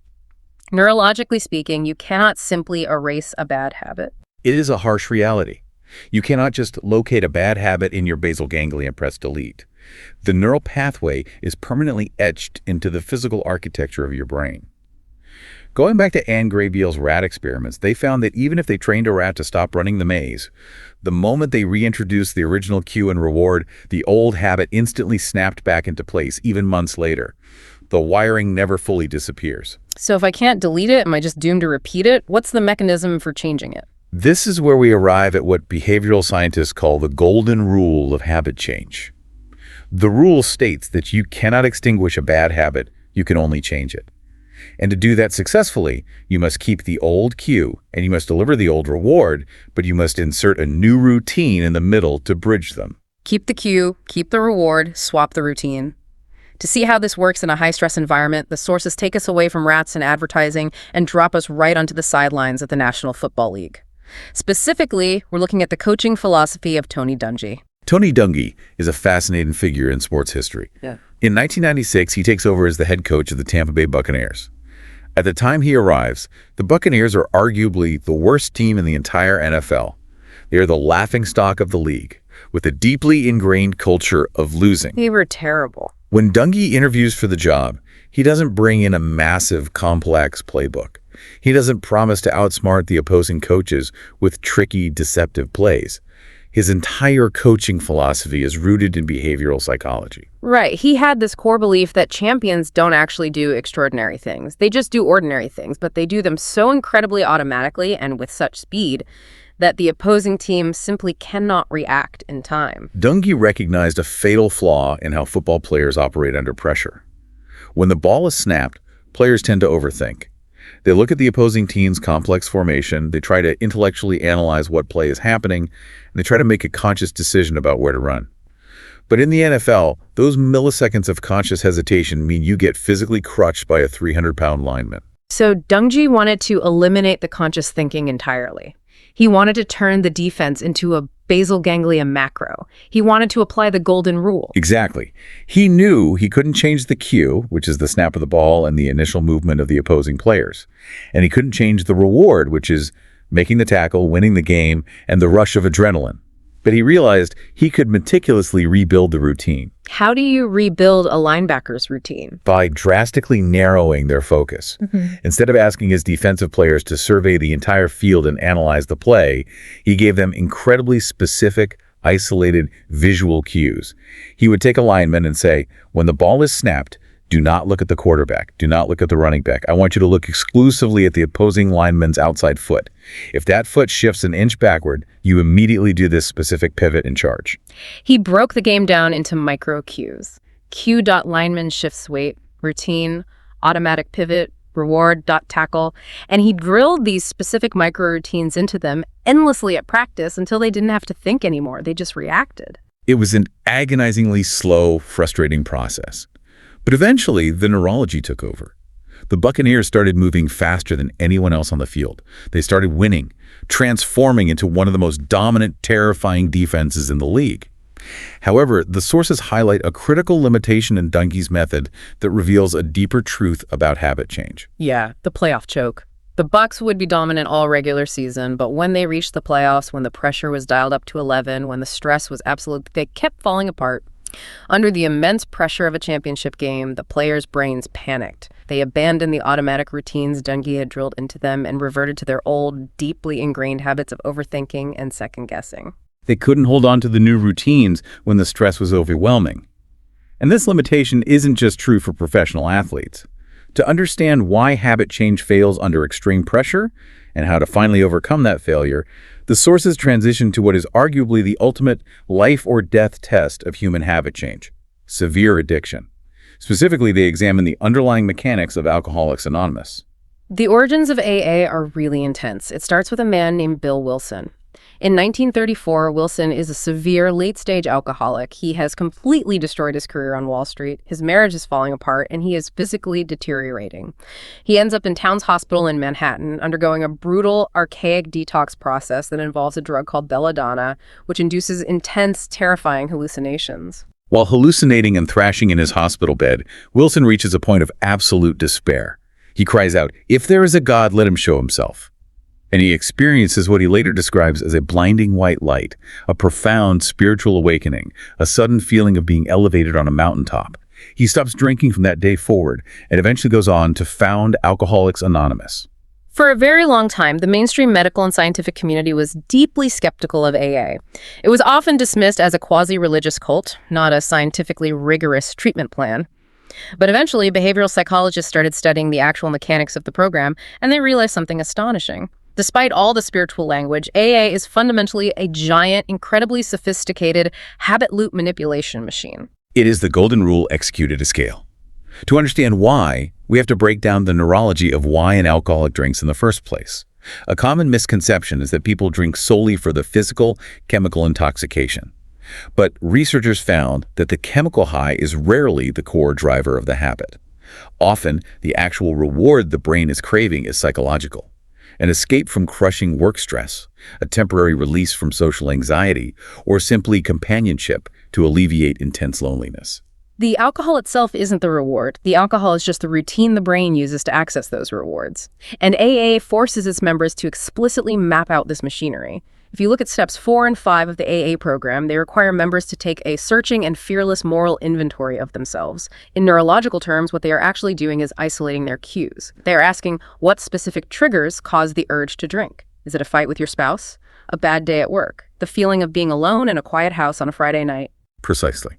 Neurologically speaking, you cannot simply erase a bad habit. It is a harsh reality. You cannot just locate a bad habit in your basal ganglia and press delete. The neural pathway is permanently etched into the physical architecture of your brain. Going back to Anne Grabiel's rat experiments, they found that even if they trained a rat to stop running the maze, the moment they reintroduced the original cue and reward, the old habit instantly snapped back into place, even months later. The wiring never fully disappears. So if I can't delete it, am I just doomed to repeat it? What's the mechanism for changing it? This is where we arrive at what behavioral scientists call the golden rule of habit change. The rule states that you cannot extinguish a bad habit, you can only change it. And to do that successfully, you must keep the old cue and you must deliver the old reward, but you must insert a new routine in the middle to bridge them. Keep the cue, keep the reward, swap the routine. To see how this works in a high-stress environment, the sources take us away from rats and advertising and drop us right onto the sidelines of the National Football League. Specifically, we're looking at the coaching philosophy of Tony Dungy. Tony Dungy is a fascinating figure in sports history. In 1996, he takes over as the head coach of the Tampa Bay Buccaneers. At the time he arrives, the Buccaneers are arguably the worst team in the entire NFL. They are the laughingstock of the league, with a deeply ingrained culture of losing. They were terrible. When Dungy interviews for the job, he doesn't bring in a massive, complex playbook. He doesn't promise to outsmart the opposing coaches with tricky, deceptive plays. His entire coaching philosophy is rooted in behavioral psychology. Right. He had this core belief that champions don't actually do extraordinary things. They just do ordinary things, but they do them so incredibly automatically and with such speed that the opposing team simply cannot react in time. Dungy recognized a fatal flaw in how football players operate under pressure. When the ball is snapped, players tend to overthink. They look at the opposing team's complex formation, they try to intellectually analyze what play is happening, and they try to make a conscious decision about where to run. But in the NFL, those milliseconds of conscious hesitation mean you get physically crushed by a 300-pound lineman. So Duhigg wanted to eliminate the conscious thinking entirely. He wanted to turn the defense into a basal ganglia macro. He wanted to apply the golden rule. Exactly. He knew he couldn't change the cue, which is the snap of the ball and the initial movement of the opposing players. And he couldn't change the reward, which is making the tackle, winning the game, and the rush of adrenaline. But he realized he could meticulously rebuild the routine. How do you rebuild a linebacker's routine? By drastically narrowing their focus. Instead of asking his defensive players to survey the entire field and analyze the play, he gave them incredibly specific, isolated visual cues. He would take a lineman and say, when the ball is snapped, do not look at the quarterback. Do not look at the running back. I want you to look exclusively at the opposing lineman's outside foot. If that foot shifts an inch backward, you immediately do this specific pivot and charge. He broke the game down into micro cues. Cue lineman shifts weight, routine, automatic pivot, reward tackle, and he drilled these specific micro routines into them endlessly at practice until they didn't have to think anymore. They just reacted. It was an agonizingly slow, frustrating process. But eventually, the neurology took over. The Buccaneers started moving faster than anyone else on the field. They started winning, transforming into one of the most dominant, terrifying defenses in the league. However, the sources highlight a critical limitation in Duhigg's method that reveals a deeper truth about habit change. Yeah, the playoff choke. The Bucs would be dominant all regular season, but when they reached the playoffs, when the pressure was dialed up to 11, when the stress was absolute, they kept falling apart. Under the immense pressure of a championship game, the players' brains panicked. They abandoned the automatic routines Duhigg had drilled into them and reverted to their old, deeply ingrained habits of overthinking and second-guessing. They couldn't hold on to the new routines when the stress was overwhelming. And this limitation isn't just true for professional athletes. To understand why habit change fails under extreme pressure and how to finally overcome that failure, the sources transition to what is arguably the ultimate life-or-death test of human habit change: severe addiction. Specifically, they examine the underlying mechanics of Alcoholics Anonymous. The origins of AA are really intense. It starts with a man named Bill Wilson. In 1934, Wilson is a severe late-stage alcoholic. He has completely destroyed his career on Wall Street. His marriage is falling apart, and he is physically deteriorating. He ends up in Towns Hospital in Manhattan, undergoing a brutal, archaic detox process that involves a drug called belladonna, which induces intense, terrifying hallucinations. While hallucinating and thrashing in his hospital bed, Wilson reaches a point of absolute despair. He cries out, "If there is a God, let him show himself." And he experiences what he later describes as a blinding white light, a profound spiritual awakening, a sudden feeling of being elevated on a mountaintop. He stops drinking from that day forward and eventually goes on to found Alcoholics Anonymous. For a very long time, the mainstream medical and scientific community was deeply skeptical of AA. It was often dismissed as a quasi-religious cult, not a scientifically rigorous treatment plan. But eventually, behavioral psychologists started studying the actual mechanics of the program, and they realized something astonishing. Despite all the spiritual language, AA is fundamentally a giant, incredibly sophisticated habit loop manipulation machine. It is the golden rule executed to scale. To understand why, we have to break down the neurology of why an alcoholic drinks in the first place. A common misconception is that people drink solely for the physical, chemical intoxication. But researchers found that the chemical high is rarely the core driver of the habit. Often, the actual reward the brain is craving is psychological. An escape from crushing work stress, a temporary release from social anxiety, or simply companionship to alleviate intense loneliness. The alcohol itself isn't the reward. The alcohol is just the routine the brain uses to access those rewards. And AA forces its members to explicitly map out this machinery. If you look at steps 4 and 5 of the AA program, they require members to take a searching and fearless moral inventory of themselves. In neurological terms, what they are actually doing is isolating their cues. They are asking what specific triggers cause the urge to drink. Is it a fight with your spouse? A bad day at work? The feeling of being alone in a quiet house on a Friday night? Precisely.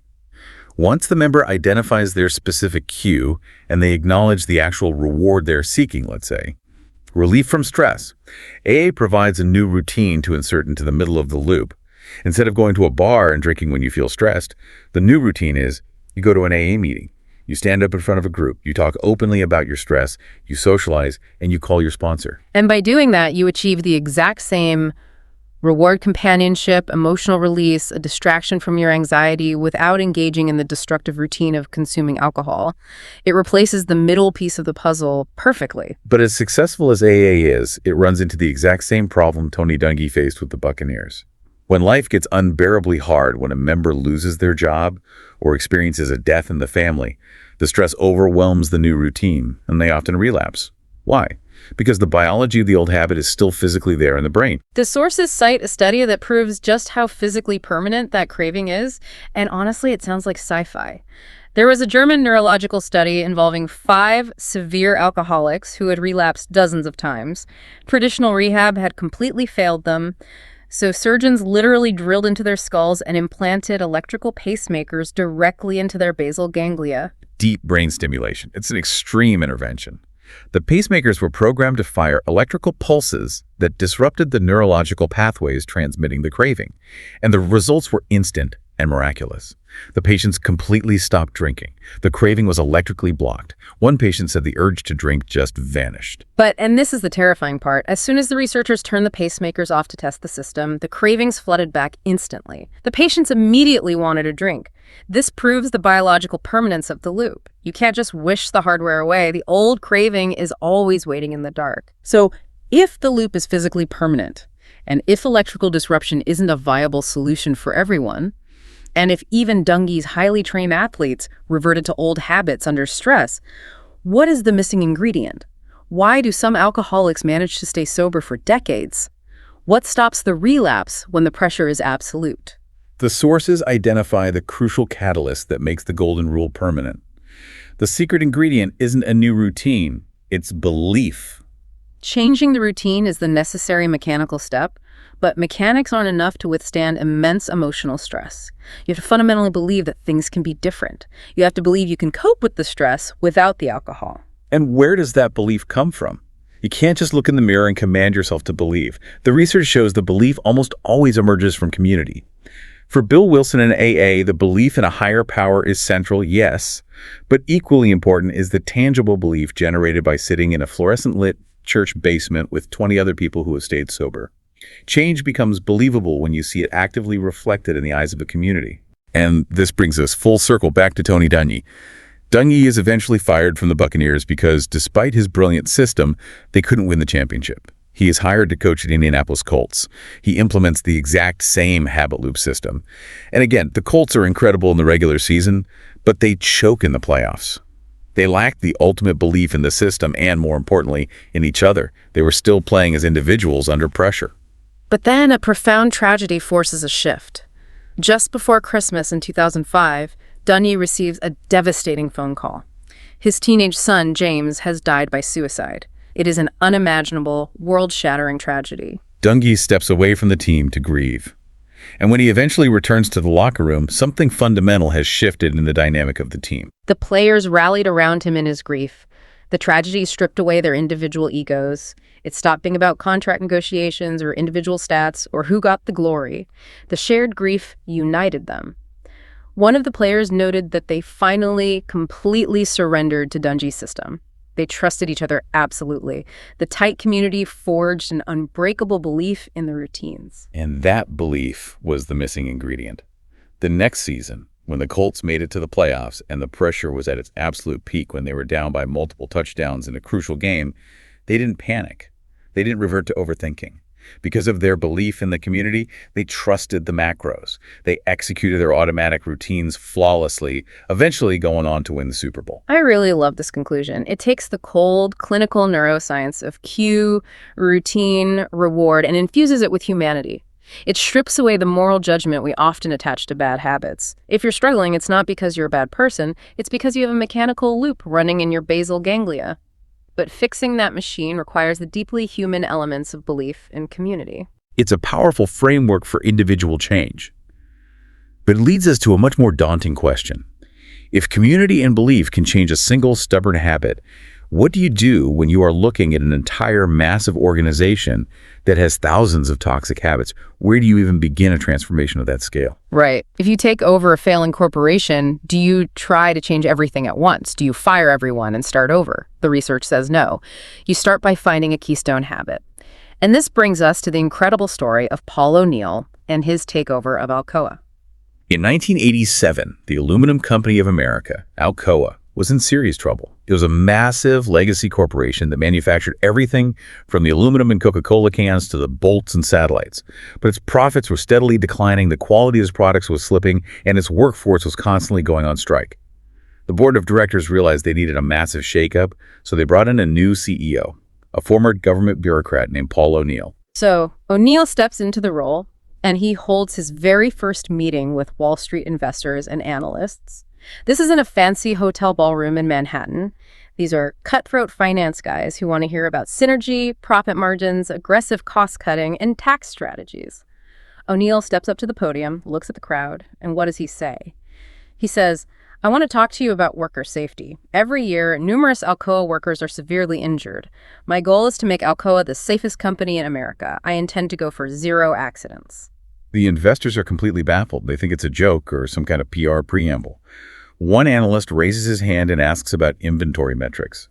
Once the member identifies their specific cue and they acknowledge the actual reward they're seeking, let's say, relief from stress, AA provides a new routine to insert into the middle of the loop. Instead of going to a bar and drinking when you feel stressed, the new routine is you go to an AA meeting. You stand up in front of a group, you talk openly about your stress, you socialize, and you call your sponsor. And by doing that, you achieve the exact same reward, companionship, emotional release, a distraction from your anxiety without engaging in the destructive routine of consuming alcohol. It replaces the middle piece of the puzzle perfectly. But as successful as AA is, it runs into the exact same problem Tony Dungy faced with the Buccaneers. When life gets unbearably hard, when a member loses their job or experiences a death in the family, the stress overwhelms the new routine, and they often relapse. Why? Because the biology of the old habit is still physically there in the brain. The sources cite a study that proves just how physically permanent that craving is, and honestly, it sounds like sci-fi. There was a German neurological study involving 5 severe alcoholics who had relapsed dozens of times. Traditional rehab had completely failed them, so surgeons literally drilled into their skulls and implanted electrical pacemakers directly into their basal ganglia. Deep brain stimulation. It's an extreme intervention. The pacemakers were programmed to fire electrical pulses that disrupted the neurological pathways transmitting the craving, and the results were instant and miraculous. The patients completely stopped drinking. The craving was electrically blocked. One patient said the urge to drink just vanished. And this is the terrifying part, as soon as the researchers turned the pacemakers off to test the system, the cravings flooded back instantly. The patients immediately wanted a drink. This proves the biological permanence of the loop. You can't just wish the hardware away. The old craving is always waiting in the dark. So if the loop is physically permanent, and if electrical disruption isn't a viable solution for everyone, and if even Dungy's highly trained athletes reverted to old habits under stress, what is the missing ingredient? Why do some alcoholics manage to stay sober for decades? What stops the relapse when the pressure is absolute? The sources identify the crucial catalyst that makes the golden rule permanent. The secret ingredient isn't a new routine, it's belief. Changing the routine is the necessary mechanical step, but mechanics aren't enough to withstand immense emotional stress. You have to fundamentally believe that things can be different. You have to believe you can cope with the stress without the alcohol. And where does that belief come from? You can't just look in the mirror and command yourself to believe. The research shows the belief almost always emerges from community. For Bill Wilson and AA, the belief in a higher power is central, yes, but equally important is the tangible belief generated by sitting in a fluorescent-lit church basement with 20 other people who have stayed sober. Change becomes believable when you see it actively reflected in the eyes of a community. And this brings us full circle back to Tony Dungy. Dungy is eventually fired from the Buccaneers because, despite his brilliant system, they couldn't win the championship. He is hired to coach the Indianapolis Colts. He implements the exact same habit loop system. And again, the Colts are incredible in the regular season, but they choke in the playoffs. They lacked the ultimate belief in the system and, more importantly, in each other. They were still playing as individuals under pressure. But then a profound tragedy forces a shift. Just before Christmas in 2005, Dungy receives a devastating phone call. His teenage son, James, has died by suicide. It is an unimaginable, world-shattering tragedy. Dungy steps away from the team to grieve. And when he eventually returns to the locker room, something fundamental has shifted in the dynamic of the team. The players rallied around him in his grief. The tragedy stripped away their individual egos. It stopped being about contract negotiations or individual stats or who got the glory. The shared grief united them. One of the players noted that they finally completely surrendered to Dungy's system. They trusted each other absolutely. The tight community forged an unbreakable belief in the routines. And that belief was the missing ingredient. The next season, when the Colts made it to the playoffs and the pressure was at its absolute peak when they were down by multiple touchdowns in a crucial game, they didn't panic. They didn't revert to overthinking. Because of their belief in the community, they trusted the macros. They executed their automatic routines flawlessly, eventually going on to win the Super Bowl. I really love this conclusion. It takes the cold, clinical neuroscience of cue, routine, reward, and infuses it with humanity. It strips away the moral judgment we often attach to bad habits. If you're struggling, it's not because you're a bad person, it's because you have a mechanical loop running in your basal ganglia. But fixing that machine requires the deeply human elements of belief and community. It's a powerful framework for individual change. But it leads us to a much more daunting question. If community and belief can change a single stubborn habit, What do you do when you are looking at an entire massive organization that has thousands of toxic habits? Where do you even begin a transformation of that scale? Right. If you take over a failing corporation, do you try to change everything at once? Do you fire everyone and start over? The research says no. You start by finding a keystone habit. And this brings us to the incredible story of Paul O'Neill and his takeover of Alcoa. In 1987, the Aluminum Company of America, Alcoa, was in serious trouble. It was a massive legacy corporation that manufactured everything from the aluminum and Coca-Cola cans to the bolts and satellites. But its profits were steadily declining, the quality of its products was slipping, and its workforce was constantly going on strike. The board of directors realized they needed a massive shakeup, so they brought in a new CEO, a former government bureaucrat named Paul O'Neill. So O'Neill steps into the role, and he holds his very first meeting with Wall Street investors and analysts. This is in a fancy hotel ballroom in Manhattan. These are cutthroat finance guys who want to hear about synergy, profit margins, aggressive cost-cutting, and tax strategies. O'Neill steps up to the podium, looks at the crowd, and what does he say? He says, "I want to talk to you about worker safety. Every year, numerous Alcoa workers are severely injured. My goal is to make Alcoa the safest company in America. I intend to go for 0 accidents." The investors are completely baffled. They think it's a joke or some kind of PR preamble. One analyst raises his hand and asks about inventory metrics.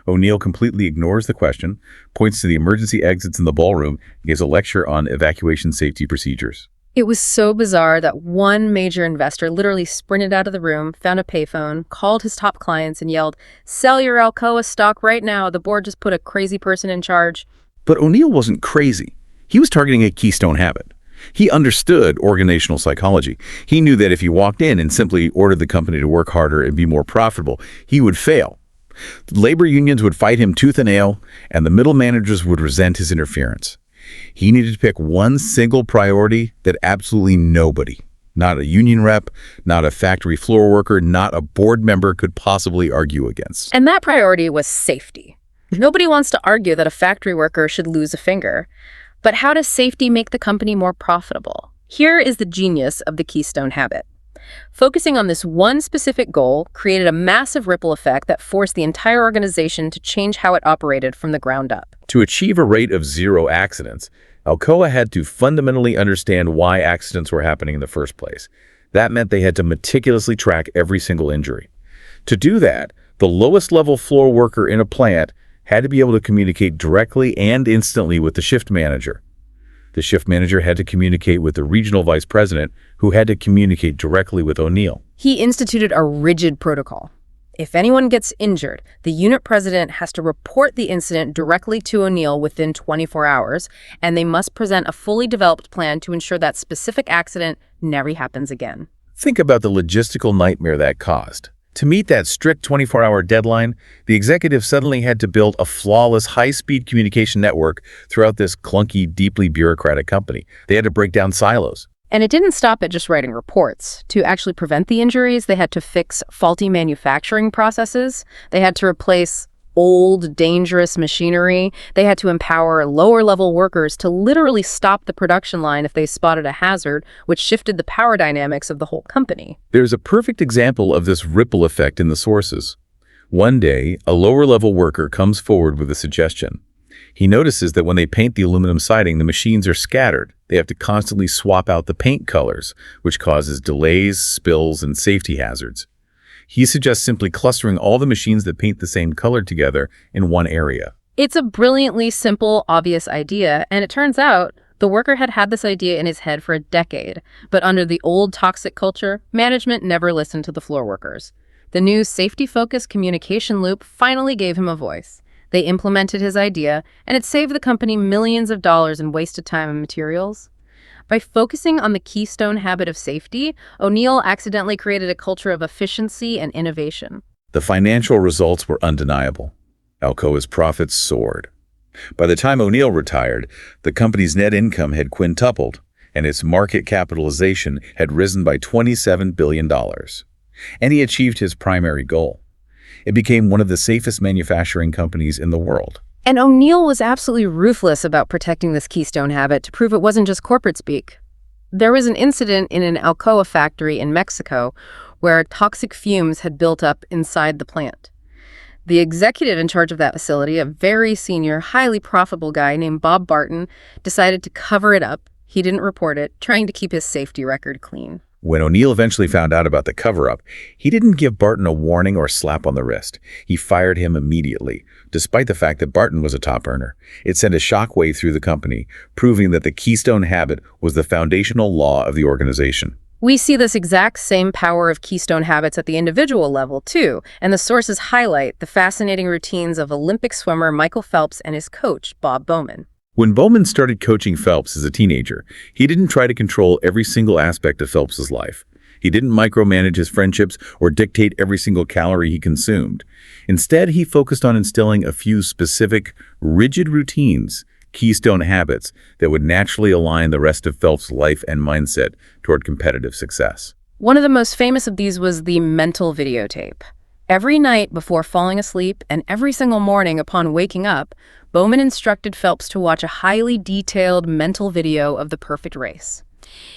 O'Neill completely ignores the question, points to the emergency exits in the ballroom, and gives a lecture on evacuation safety procedures. It was so bizarre that one major investor literally sprinted out of the room, found a payphone, called his top clients, and yelled, "Sell your Alcoa stock right now. The board just put a crazy person in charge." But O'Neill wasn't crazy. He was targeting a keystone habit. He understood organizational psychology. He knew that if he walked in and simply ordered the company to work harder and be more profitable, he would fail. Labor unions would fight him tooth and nail, and the middle managers would resent his interference. He needed to pick one single priority that absolutely nobody, not a union rep, not a factory floor worker, not a board member could possibly argue against. And that priority was safety. Nobody wants to argue that a factory worker should lose a finger. But how does safety make the company more profitable? Here is the genius of the keystone habit. Focusing on this one specific goal created a massive ripple effect that forced the entire organization to change how it operated from the ground up. To achieve a rate of 0 accidents, Alcoa had to fundamentally understand why accidents were happening in the first place. That meant they had to meticulously track every single injury. To do that, the lowest level floor worker in a plant had to be able to communicate directly and instantly with the shift manager. The shift manager had to communicate with the regional vice president, who had to communicate directly with O'Neill. He instituted a rigid protocol. If anyone gets injured, the unit president has to report the incident directly to O'Neill within 24 hours, and they must present a fully developed plan to ensure that specific accident never happens again. Think about the logistical nightmare that caused. To meet that strict 24-hour deadline, the executive suddenly had to build a flawless, high-speed communication network throughout this clunky, deeply bureaucratic company. They had to break down silos. And it didn't stop at just writing reports. To actually prevent the injuries, they had to fix faulty manufacturing processes. They had to replace old, dangerous machinery. They had to empower lower-level workers to literally stop the production line if they spotted a hazard, which shifted the power dynamics of the whole company. There's a perfect example of this ripple effect in the sources. One day, a lower-level worker comes forward with a suggestion. He notices that when they paint the aluminum siding, the machines are scattered. They have to constantly swap out the paint colors, which causes delays, spills, and safety hazards. He suggests simply clustering all the machines that paint the same color together in one area. It's a brilliantly simple, obvious idea, and it turns out the worker had had this idea in his head for a decade. But under the old toxic culture, management never listened to the floor workers. The new safety-focused communication loop finally gave him a voice. They implemented his idea, and it saved the company millions of dollars in wasted time and materials. By focusing on the keystone habit of safety, O'Neill accidentally created a culture of efficiency and innovation. The financial results were undeniable. Alcoa's profits soared. By the time O'Neill retired, the company's net income had quintupled, and its market capitalization had risen by $27 billion. And he achieved his primary goal. It became one of the safest manufacturing companies in the world. And O'Neill was absolutely ruthless about protecting this keystone habit to prove it wasn't just corporate speak. There was an incident in an Alcoa factory in Mexico where toxic fumes had built up inside the plant. The executive in charge of that facility, a very senior, highly profitable guy named Bob Barton, decided to cover it up. He didn't report it, trying to keep his safety record clean. When O'Neill eventually found out about the cover-up, he didn't give Barton a warning or slap on the wrist. He fired him immediately, despite the fact that Barton was a top earner. It sent a shockwave through the company, proving that the Keystone Habit was the foundational law of the organization. We see this exact same power of Keystone habits at the individual level, too, and the sources highlight the fascinating routines of Olympic swimmer Michael Phelps and his coach, Bob Bowman. When Bowman started coaching Phelps as a teenager, he didn't try to control every single aspect of Phelps's life. He didn't micromanage his friendships or dictate every single calorie he consumed. Instead, he focused on instilling a few specific, rigid routines, keystone habits that would naturally align the rest of Phelps' life and mindset toward competitive success. One of the most famous of these was the mental videotape. Every night before falling asleep and every single morning upon waking up, Bowman instructed Phelps to watch a highly detailed mental video of the perfect race.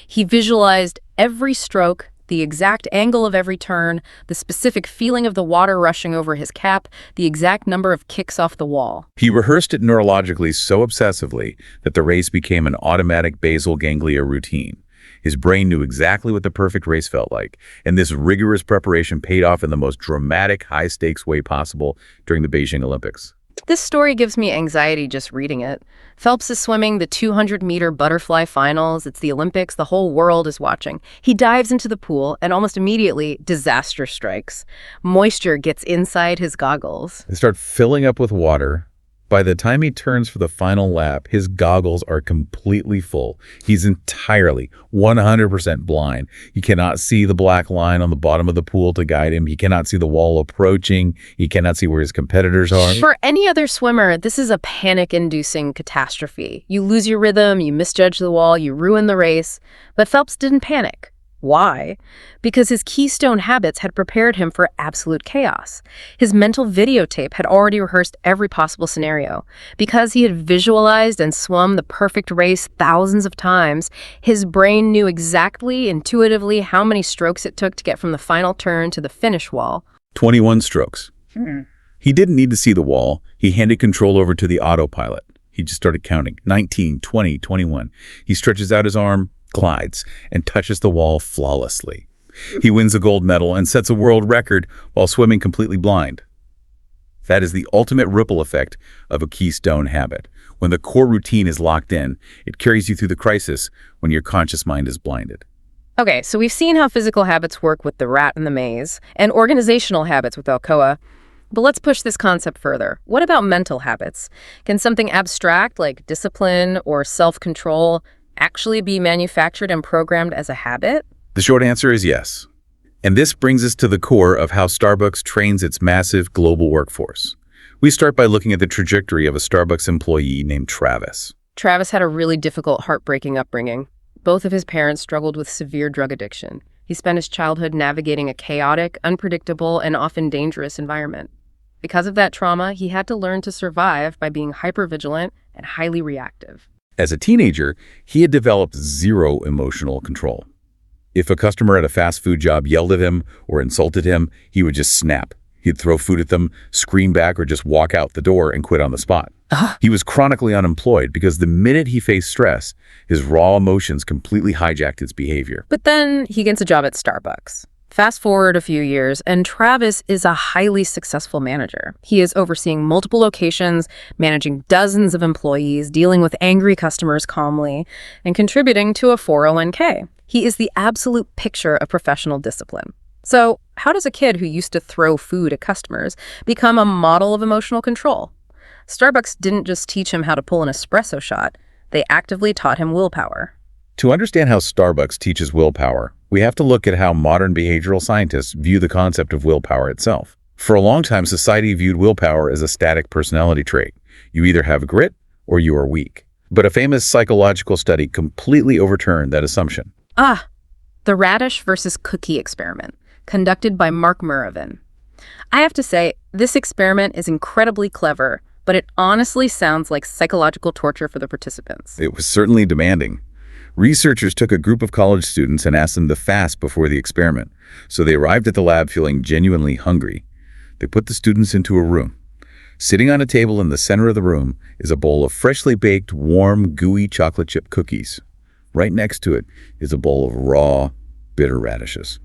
He visualized every stroke, the exact angle of every turn, the specific feeling of the water rushing over his cap, the exact number of kicks off the wall. He rehearsed it neurologically so obsessively that the race became an automatic basal ganglia routine. His brain knew exactly what the perfect race felt like, and this rigorous preparation paid off in the most dramatic, high-stakes way possible during the Beijing Olympics. This story gives me anxiety just reading it. Phelps is swimming the 200-meter butterfly finals. It's the Olympics. The whole world is watching. He dives into the pool, and almost immediately, disaster strikes. Moisture gets inside his goggles. They start filling up with water. By the time he turns for the final lap, his goggles are completely full. He's entirely, 100% blind. He cannot see the black line on the bottom of the pool to guide him. He cannot see the wall approaching. He cannot see where his competitors are. For any other swimmer, this is a panic-inducing catastrophe. You lose your rhythm, you misjudge the wall, you ruin the race. But Phelps didn't panic. Why? Because his keystone habits had prepared him for absolute chaos. His mental videotape had already rehearsed every possible scenario. Because he had visualized and swum the perfect race thousands of times, his brain knew exactly, intuitively, how many strokes it took to get from the final turn to the finish wall. 21 strokes. He didn't need to see the wall. He handed control over to the autopilot. He just started counting. 19, 20, 21. He stretches out his arm, glides, and touches the wall flawlessly. He wins a gold medal and sets a world record while swimming completely blind. That is the ultimate ripple effect of a keystone habit. When the core routine is locked in, it carries you through the crisis when your conscious mind is blinded. Okay, so we've seen how physical habits work with the rat in the maze, and organizational habits with Alcoa. But let's push this concept further. What about mental habits? Can something abstract like discipline or self-control actually be manufactured and programmed as a habit? The short answer is yes. And this brings us to the core of how Starbucks trains its massive global workforce. We start by looking at the trajectory of a Starbucks employee named Travis. Travis had a really difficult, heartbreaking upbringing. Both of his parents struggled with severe drug addiction. He spent his childhood navigating a chaotic, unpredictable, and often dangerous environment. Because of that trauma, he had to learn to survive by being hypervigilant and highly reactive. As a teenager, he had developed zero emotional control. If a customer at a fast food job yelled at him or insulted him, he would just snap. He'd throw food at them, scream back, or just walk out the door and quit on the spot. He was chronically unemployed because the minute he faced stress, his raw emotions completely hijacked his behavior. But then he gets a job at Starbucks. Fast forward a few years, and Travis is a highly successful manager. He is overseeing multiple locations, managing dozens of employees, dealing with angry customers calmly, and contributing to a 401k. He is the absolute picture of professional discipline. So, how does a kid who used to throw food at customers become a model of emotional control? Starbucks didn't just teach him how to pull an espresso shot, they actively taught him willpower. To understand how Starbucks teaches willpower, we have to look at how modern behavioral scientists view the concept of willpower itself. For a long time, society viewed willpower as a static personality trait. You either have grit or you are weak. But a famous psychological study completely overturned that assumption. The radish versus cookie experiment, conducted by Mark Merivin. I have to say, this experiment is incredibly clever, but it honestly sounds like psychological torture for the participants. It was certainly demanding. Researchers took a group of college students and asked them to fast before the experiment, so they arrived at the lab feeling genuinely hungry. They put the students into a room. Sitting on a table in the center of the room is a bowl of freshly baked, warm, gooey chocolate chip cookies. Right next to it is a bowl of raw, bitter radishes.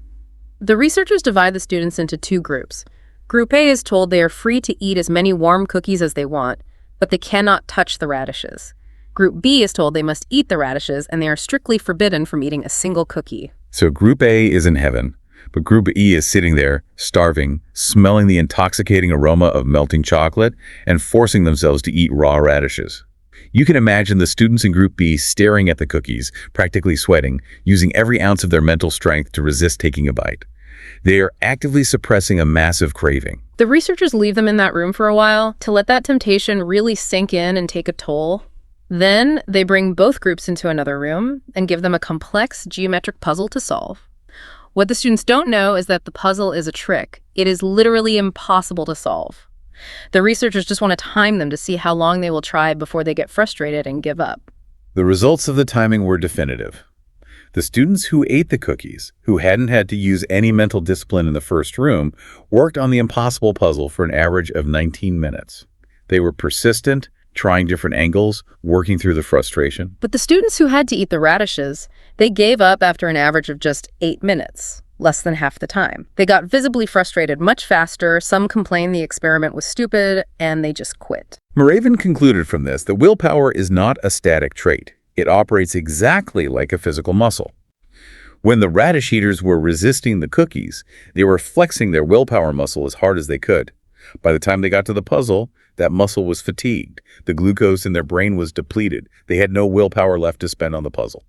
The researchers divide the students into two groups. Group A is told they are free to eat as many warm cookies as they want, but they cannot touch the radishes. Group B is told they must eat the radishes, and they are strictly forbidden from eating a single cookie. So Group A is in heaven, but Group E is sitting there, starving, smelling the intoxicating aroma of melting chocolate, and forcing themselves to eat raw radishes. You can imagine the students in Group B staring at the cookies, practically sweating, using every ounce of their mental strength to resist taking a bite. They are actively suppressing a massive craving. The researchers leave them in that room for a while to let that temptation really sink in and take a toll. Then they bring both groups into another room and give them a complex geometric puzzle to solve. What the students don't know is that the puzzle is a trick. It is literally impossible to solve. The researchers just want to time them to see how long they will try before they get frustrated and give up. The results of the timing were definitive. The students who ate the cookies, who hadn't had to use any mental discipline in the first room, worked on the impossible puzzle for an average of 19 minutes. They were persistent, trying different angles, working through the frustration. But the students who had to eat the radishes, they gave up after an average of just 8 minutes, less than half the time. They got visibly frustrated much faster, some complained the experiment was stupid, and they just quit. Moraven concluded from this that willpower is not a static trait. It operates exactly like a physical muscle. When the radish eaters were resisting the cookies, they were flexing their willpower muscle as hard as they could. By the time they got to the puzzle, that muscle was fatigued. The glucose in their brain was depleted. They had no willpower left to spend on the puzzle.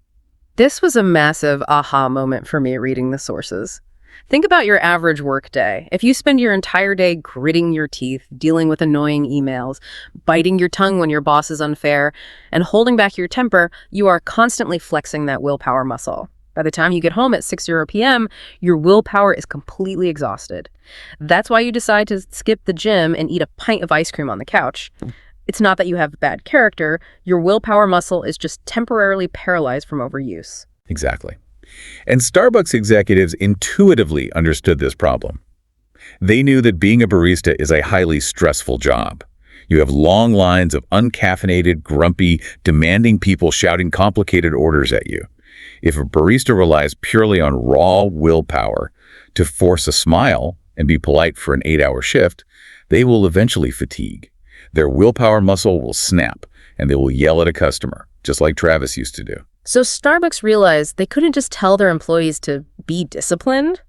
This was a massive aha moment for me reading the sources. Think about your average work day. If you spend your entire day gritting your teeth, dealing with annoying emails, biting your tongue when your boss is unfair, and holding back your temper, you are constantly flexing that willpower muscle. By the time you get home at 6:00 p.m., your willpower is completely exhausted. That's why you decide to skip the gym and eat a pint of ice cream on the couch. It's not that you have bad character. Your willpower muscle is just temporarily paralyzed from overuse. Exactly. And Starbucks executives intuitively understood this problem. They knew that being a barista is a highly stressful job. You have long lines of uncaffeinated, grumpy, demanding people shouting complicated orders at you. If a barista relies purely on raw willpower to force a smile and be polite for an 8-hour shift, they will eventually fatigue. Their willpower muscle will snap, and they will yell at a customer, just like Travis used to do. So Starbucks realized they couldn't just tell their employees to be disciplined.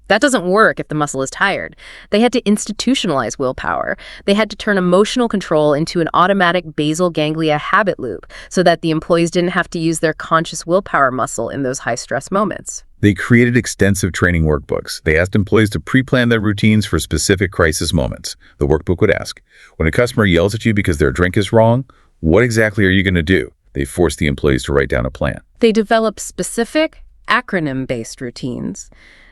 That doesn't work if the muscle is tired. They had to institutionalize willpower. They had to turn emotional control into an automatic basal ganglia habit loop so that the employees didn't have to use their conscious willpower muscle in those high-stress moments. They created extensive training workbooks. They asked employees to pre-plan their routines for specific crisis moments. The workbook would ask, when a customer yells at you because their drink is wrong, what exactly are you going to do? They forced the employees to write down a plan. They developed specific, acronym-based routines,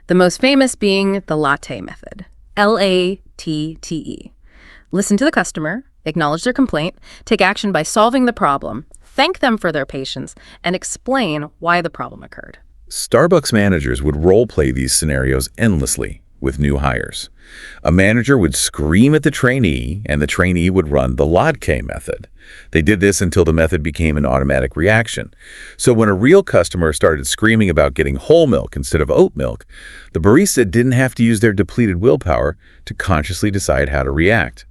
the most famous being the latte method, LATTE. Listen to the customer, acknowledge their complaint, take action by solving the problem, thank them for their patience, and explain why the problem occurred. Starbucks managers would role-play these scenarios endlessly with new hires. A manager would scream at the trainee, and the trainee would run the latte method. They did this until the method became an automatic reaction. So when a real customer started screaming about getting whole milk instead of oat milk, the barista didn't have to use their depleted willpower to consciously decide how to react.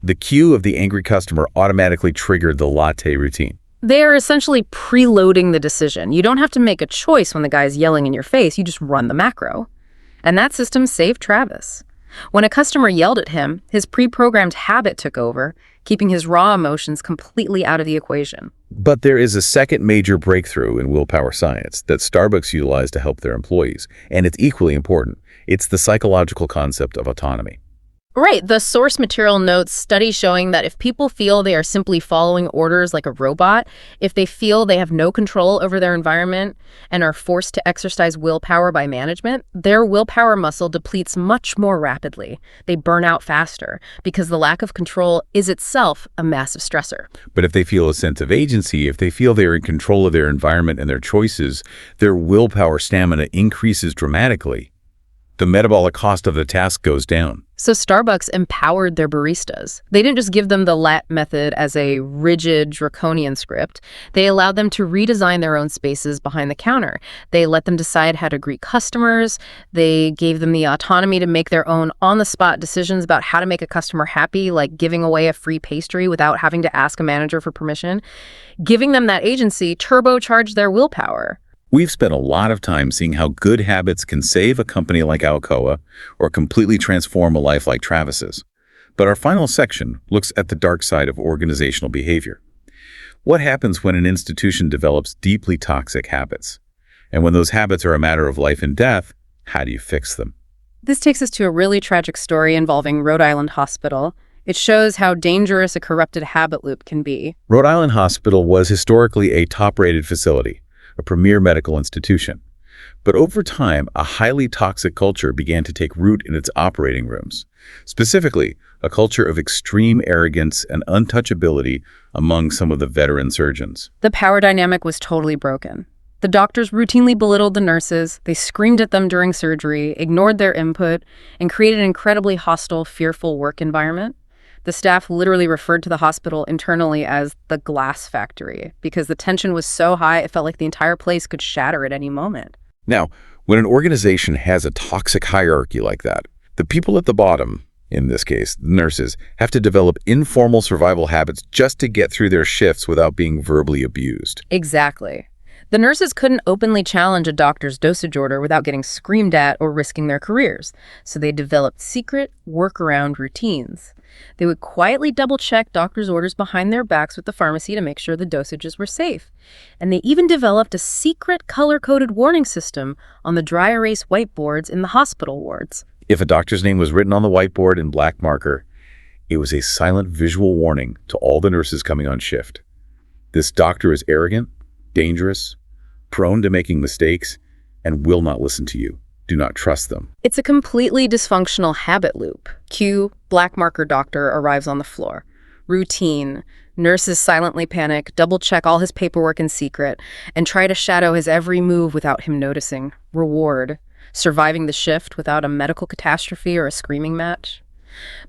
The cue of the angry customer automatically triggered the latte routine. They are essentially preloading the decision. You don't have to make a choice when the guy's yelling in your face. You just run the macro. And that system saved Travis. When a customer yelled at him, his pre-programmed habit took over, keeping his raw emotions completely out of the equation. But there is a second major breakthrough in willpower science that Starbucks utilized to help their employees, and it's equally important. It's the psychological concept of autonomy. Right. The source material notes studies showing that if people feel they are simply following orders like a robot, if they feel they have no control over their environment and are forced to exercise willpower by management, their willpower muscle depletes much more rapidly. They burn out faster because the lack of control is itself a massive stressor. But if they feel a sense of agency, if they feel they're in control of their environment and their choices, their willpower stamina increases dramatically. the metabolic cost of the task goes down. So Starbucks empowered their baristas. They didn't just give them the LAT method as a rigid, draconian script. They allowed them to redesign their own spaces behind the counter. They let them decide how to greet customers. They gave them the autonomy to make their own on-the-spot decisions about how to make a customer happy, like giving away a free pastry without having to ask a manager for permission. Giving them that agency turbocharged their willpower. We've spent a lot of time seeing how good habits can save a company like Alcoa or completely transform a life like Travis's. But our final section looks at the dark side of organizational behavior. What happens when an institution develops deeply toxic habits? And when those habits are a matter of life and death, how do you fix them? This takes us to a really tragic story involving Rhode Island Hospital. It shows how dangerous a corrupted habit loop can be. Rhode Island Hospital was historically a top-rated facility, a premier medical institution. But over time, a highly toxic culture began to take root in its operating rooms. Specifically, a culture of extreme arrogance and untouchability among some of the veteran surgeons. The power dynamic was totally broken. The doctors routinely belittled the nurses, they screamed at them during surgery, ignored their input, and created an incredibly hostile, fearful work environment. The staff literally referred to the hospital internally as the glass factory because the tension was so high it felt like the entire place could shatter at any moment. Now, when an organization has a toxic hierarchy like that, the people at the bottom, in this case, the nurses, have to develop informal survival habits just to get through their shifts without being verbally abused. Exactly. The nurses couldn't openly challenge a doctor's dosage order without getting screamed at or risking their careers, so they developed secret workaround routines. They would quietly double-check doctors' orders behind their backs with the pharmacy to make sure the dosages were safe. And they even developed a secret color-coded warning system on the dry erase whiteboards in the hospital wards. If a doctor's name was written on the whiteboard in black marker, it was a silent visual warning to all the nurses coming on shift. This doctor is arrogant, dangerous, prone to making mistakes, and will not listen to you. Do not trust them. It's a completely dysfunctional habit loop. Cue, black marker doctor arrives on the floor. Routine. Nurses silently panic, double-check all his paperwork in secret, and try to shadow his every move without him noticing. Reward. Surviving the shift without a medical catastrophe or a screaming match.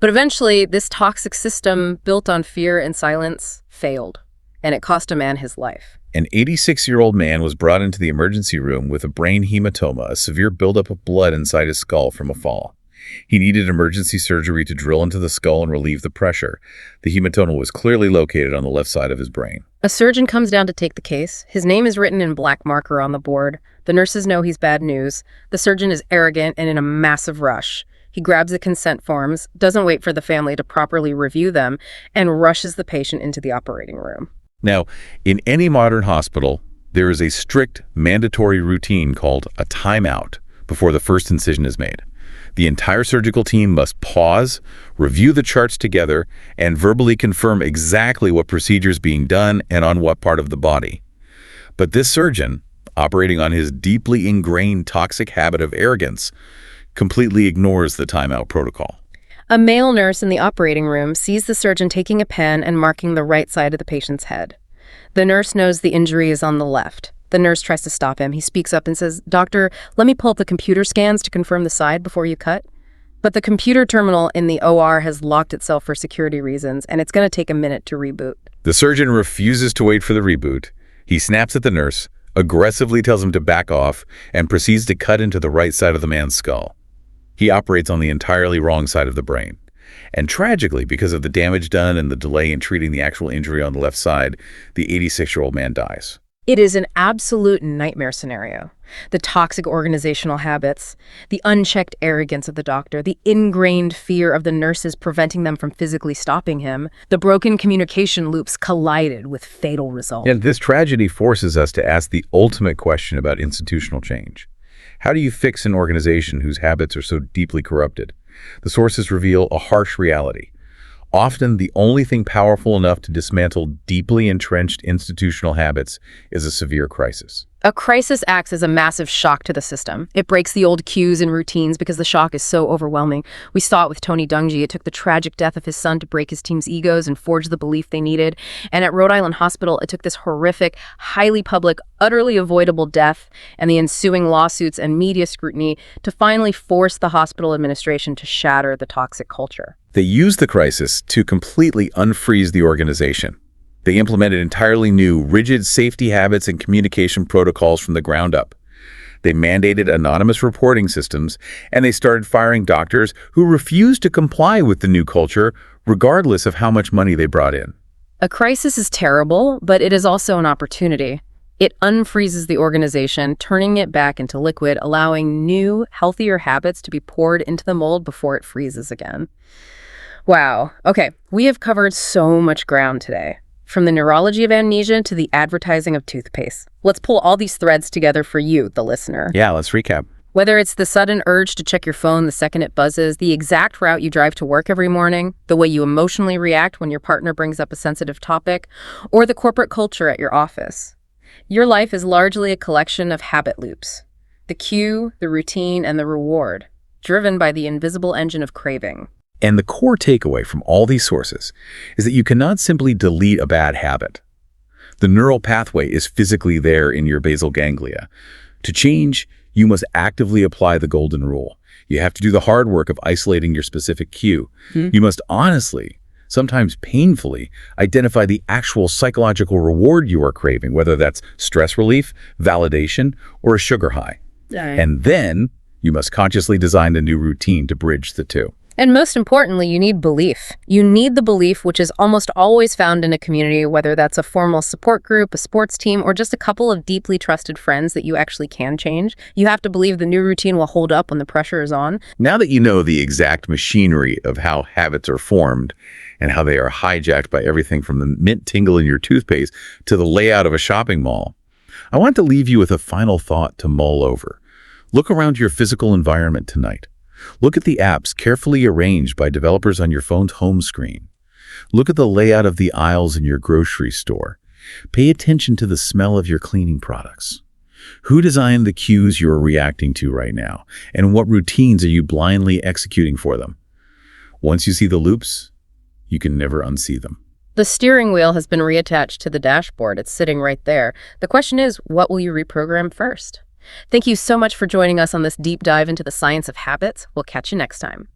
But eventually, this toxic system, built on fear and silence, failed, and it cost a man his life. An 86-year-old man was brought into the emergency room with a brain hematoma, a severe buildup of blood inside his skull from a fall. He needed emergency surgery to drill into the skull and relieve the pressure. The hematoma was clearly located on the left side of his brain. A surgeon comes down to take the case. His name is written in black marker on the board. The nurses know he's bad news. The surgeon is arrogant and in a massive rush. He grabs the consent forms, doesn't wait for the family to properly review them, and rushes the patient into the operating room. Now, in any modern hospital, there is a strict mandatory routine called a timeout before the first incision is made. The entire surgical team must pause, review the charts together, and verbally confirm exactly what procedure is being done and on what part of the body. But this surgeon, operating on his deeply ingrained toxic habit of arrogance, completely ignores the timeout protocol. A male nurse in the operating room sees the surgeon taking a pen and marking the right side of the patient's head. The nurse knows the injury is on the left. The nurse tries to stop him. He speaks up and says, "Doctor, let me pull up the computer scans to confirm the side before you cut." But the computer terminal in the OR has locked itself for security reasons, and it's going to take a minute to reboot. The surgeon refuses to wait for the reboot. He snaps at the nurse, aggressively tells him to back off, and proceeds to cut into the right side of the man's skull. He operates on the entirely wrong side of the brain. And tragically, because of the damage done and the delay in treating the actual injury on the left side, the 86-year-old man dies. It is an absolute nightmare scenario. The toxic organizational habits, the unchecked arrogance of the doctor, the ingrained fear of the nurses preventing them from physically stopping him, the broken communication loops collided with fatal results. And this tragedy forces us to ask the ultimate question about institutional change. How do you fix an organization whose habits are so deeply corrupted? The sources reveal a harsh reality. Often, the only thing powerful enough to dismantle deeply entrenched institutional habits is a severe crisis. A crisis acts as a massive shock to the system. It breaks the old cues and routines because the shock is so overwhelming. We saw it with Tony Dungy. It took the tragic death of his son to break his team's egos and forge the belief they needed. And at Rhode Island Hospital, it took this horrific, highly public, utterly avoidable death and the ensuing lawsuits and media scrutiny to finally force the hospital administration to shatter the toxic culture. They used the crisis to completely unfreeze the organization. They implemented entirely new, rigid safety habits and communication protocols from the ground up. They mandated anonymous reporting systems, and they started firing doctors who refused to comply with the new culture, regardless of how much money they brought in. A crisis is terrible, but it is also an opportunity. It unfreezes the organization, turning it back into liquid, allowing new, healthier habits to be poured into the mold before it freezes again. Wow. Okay, we have covered so much ground today. From the neurology of amnesia to the advertising of toothpaste. Let's pull all these threads together for you, the listener. Yeah, let's recap. Whether it's the sudden urge to check your phone the second it buzzes, the exact route you drive to work every morning, the way you emotionally react when your partner brings up a sensitive topic, or the corporate culture at your office. Your life is largely a collection of habit loops. The cue, the routine, and the reward, driven by the invisible engine of craving. And the core takeaway from all these sources is that you cannot simply delete a bad habit. The neural pathway is physically there in your basal ganglia. To change, you must actively apply the golden rule. You have to do the hard work of isolating your specific cue. You must honestly, sometimes painfully, identify the actual psychological reward you are craving, whether that's stress relief, validation, or a sugar high. And then you must consciously design a new routine to bridge the two. And most importantly, you need belief. You need the belief, which is almost always found in a community, whether that's a formal support group, a sports team, or just a couple of deeply trusted friends that you actually can change. You have to believe the new routine will hold up when the pressure is on. Now that you know the exact machinery of how habits are formed and how they are hijacked by everything from the mint tingle in your toothpaste to the layout of a shopping mall, I want to leave you with a final thought to mull over. Look around your physical environment tonight. Look at the apps carefully arranged by developers on your phone's home screen. Look at the layout of the aisles in your grocery store. Pay attention to the smell of your cleaning products. Who designed the cues you're reacting to right now? And what routines are you blindly executing for them? Once you see the loops, you can never unsee them. The steering wheel has been reattached to the dashboard. It's sitting right there. The question is, what will you reprogram first? Thank you so much for joining us on this deep dive into the science of habits. We'll catch you next time.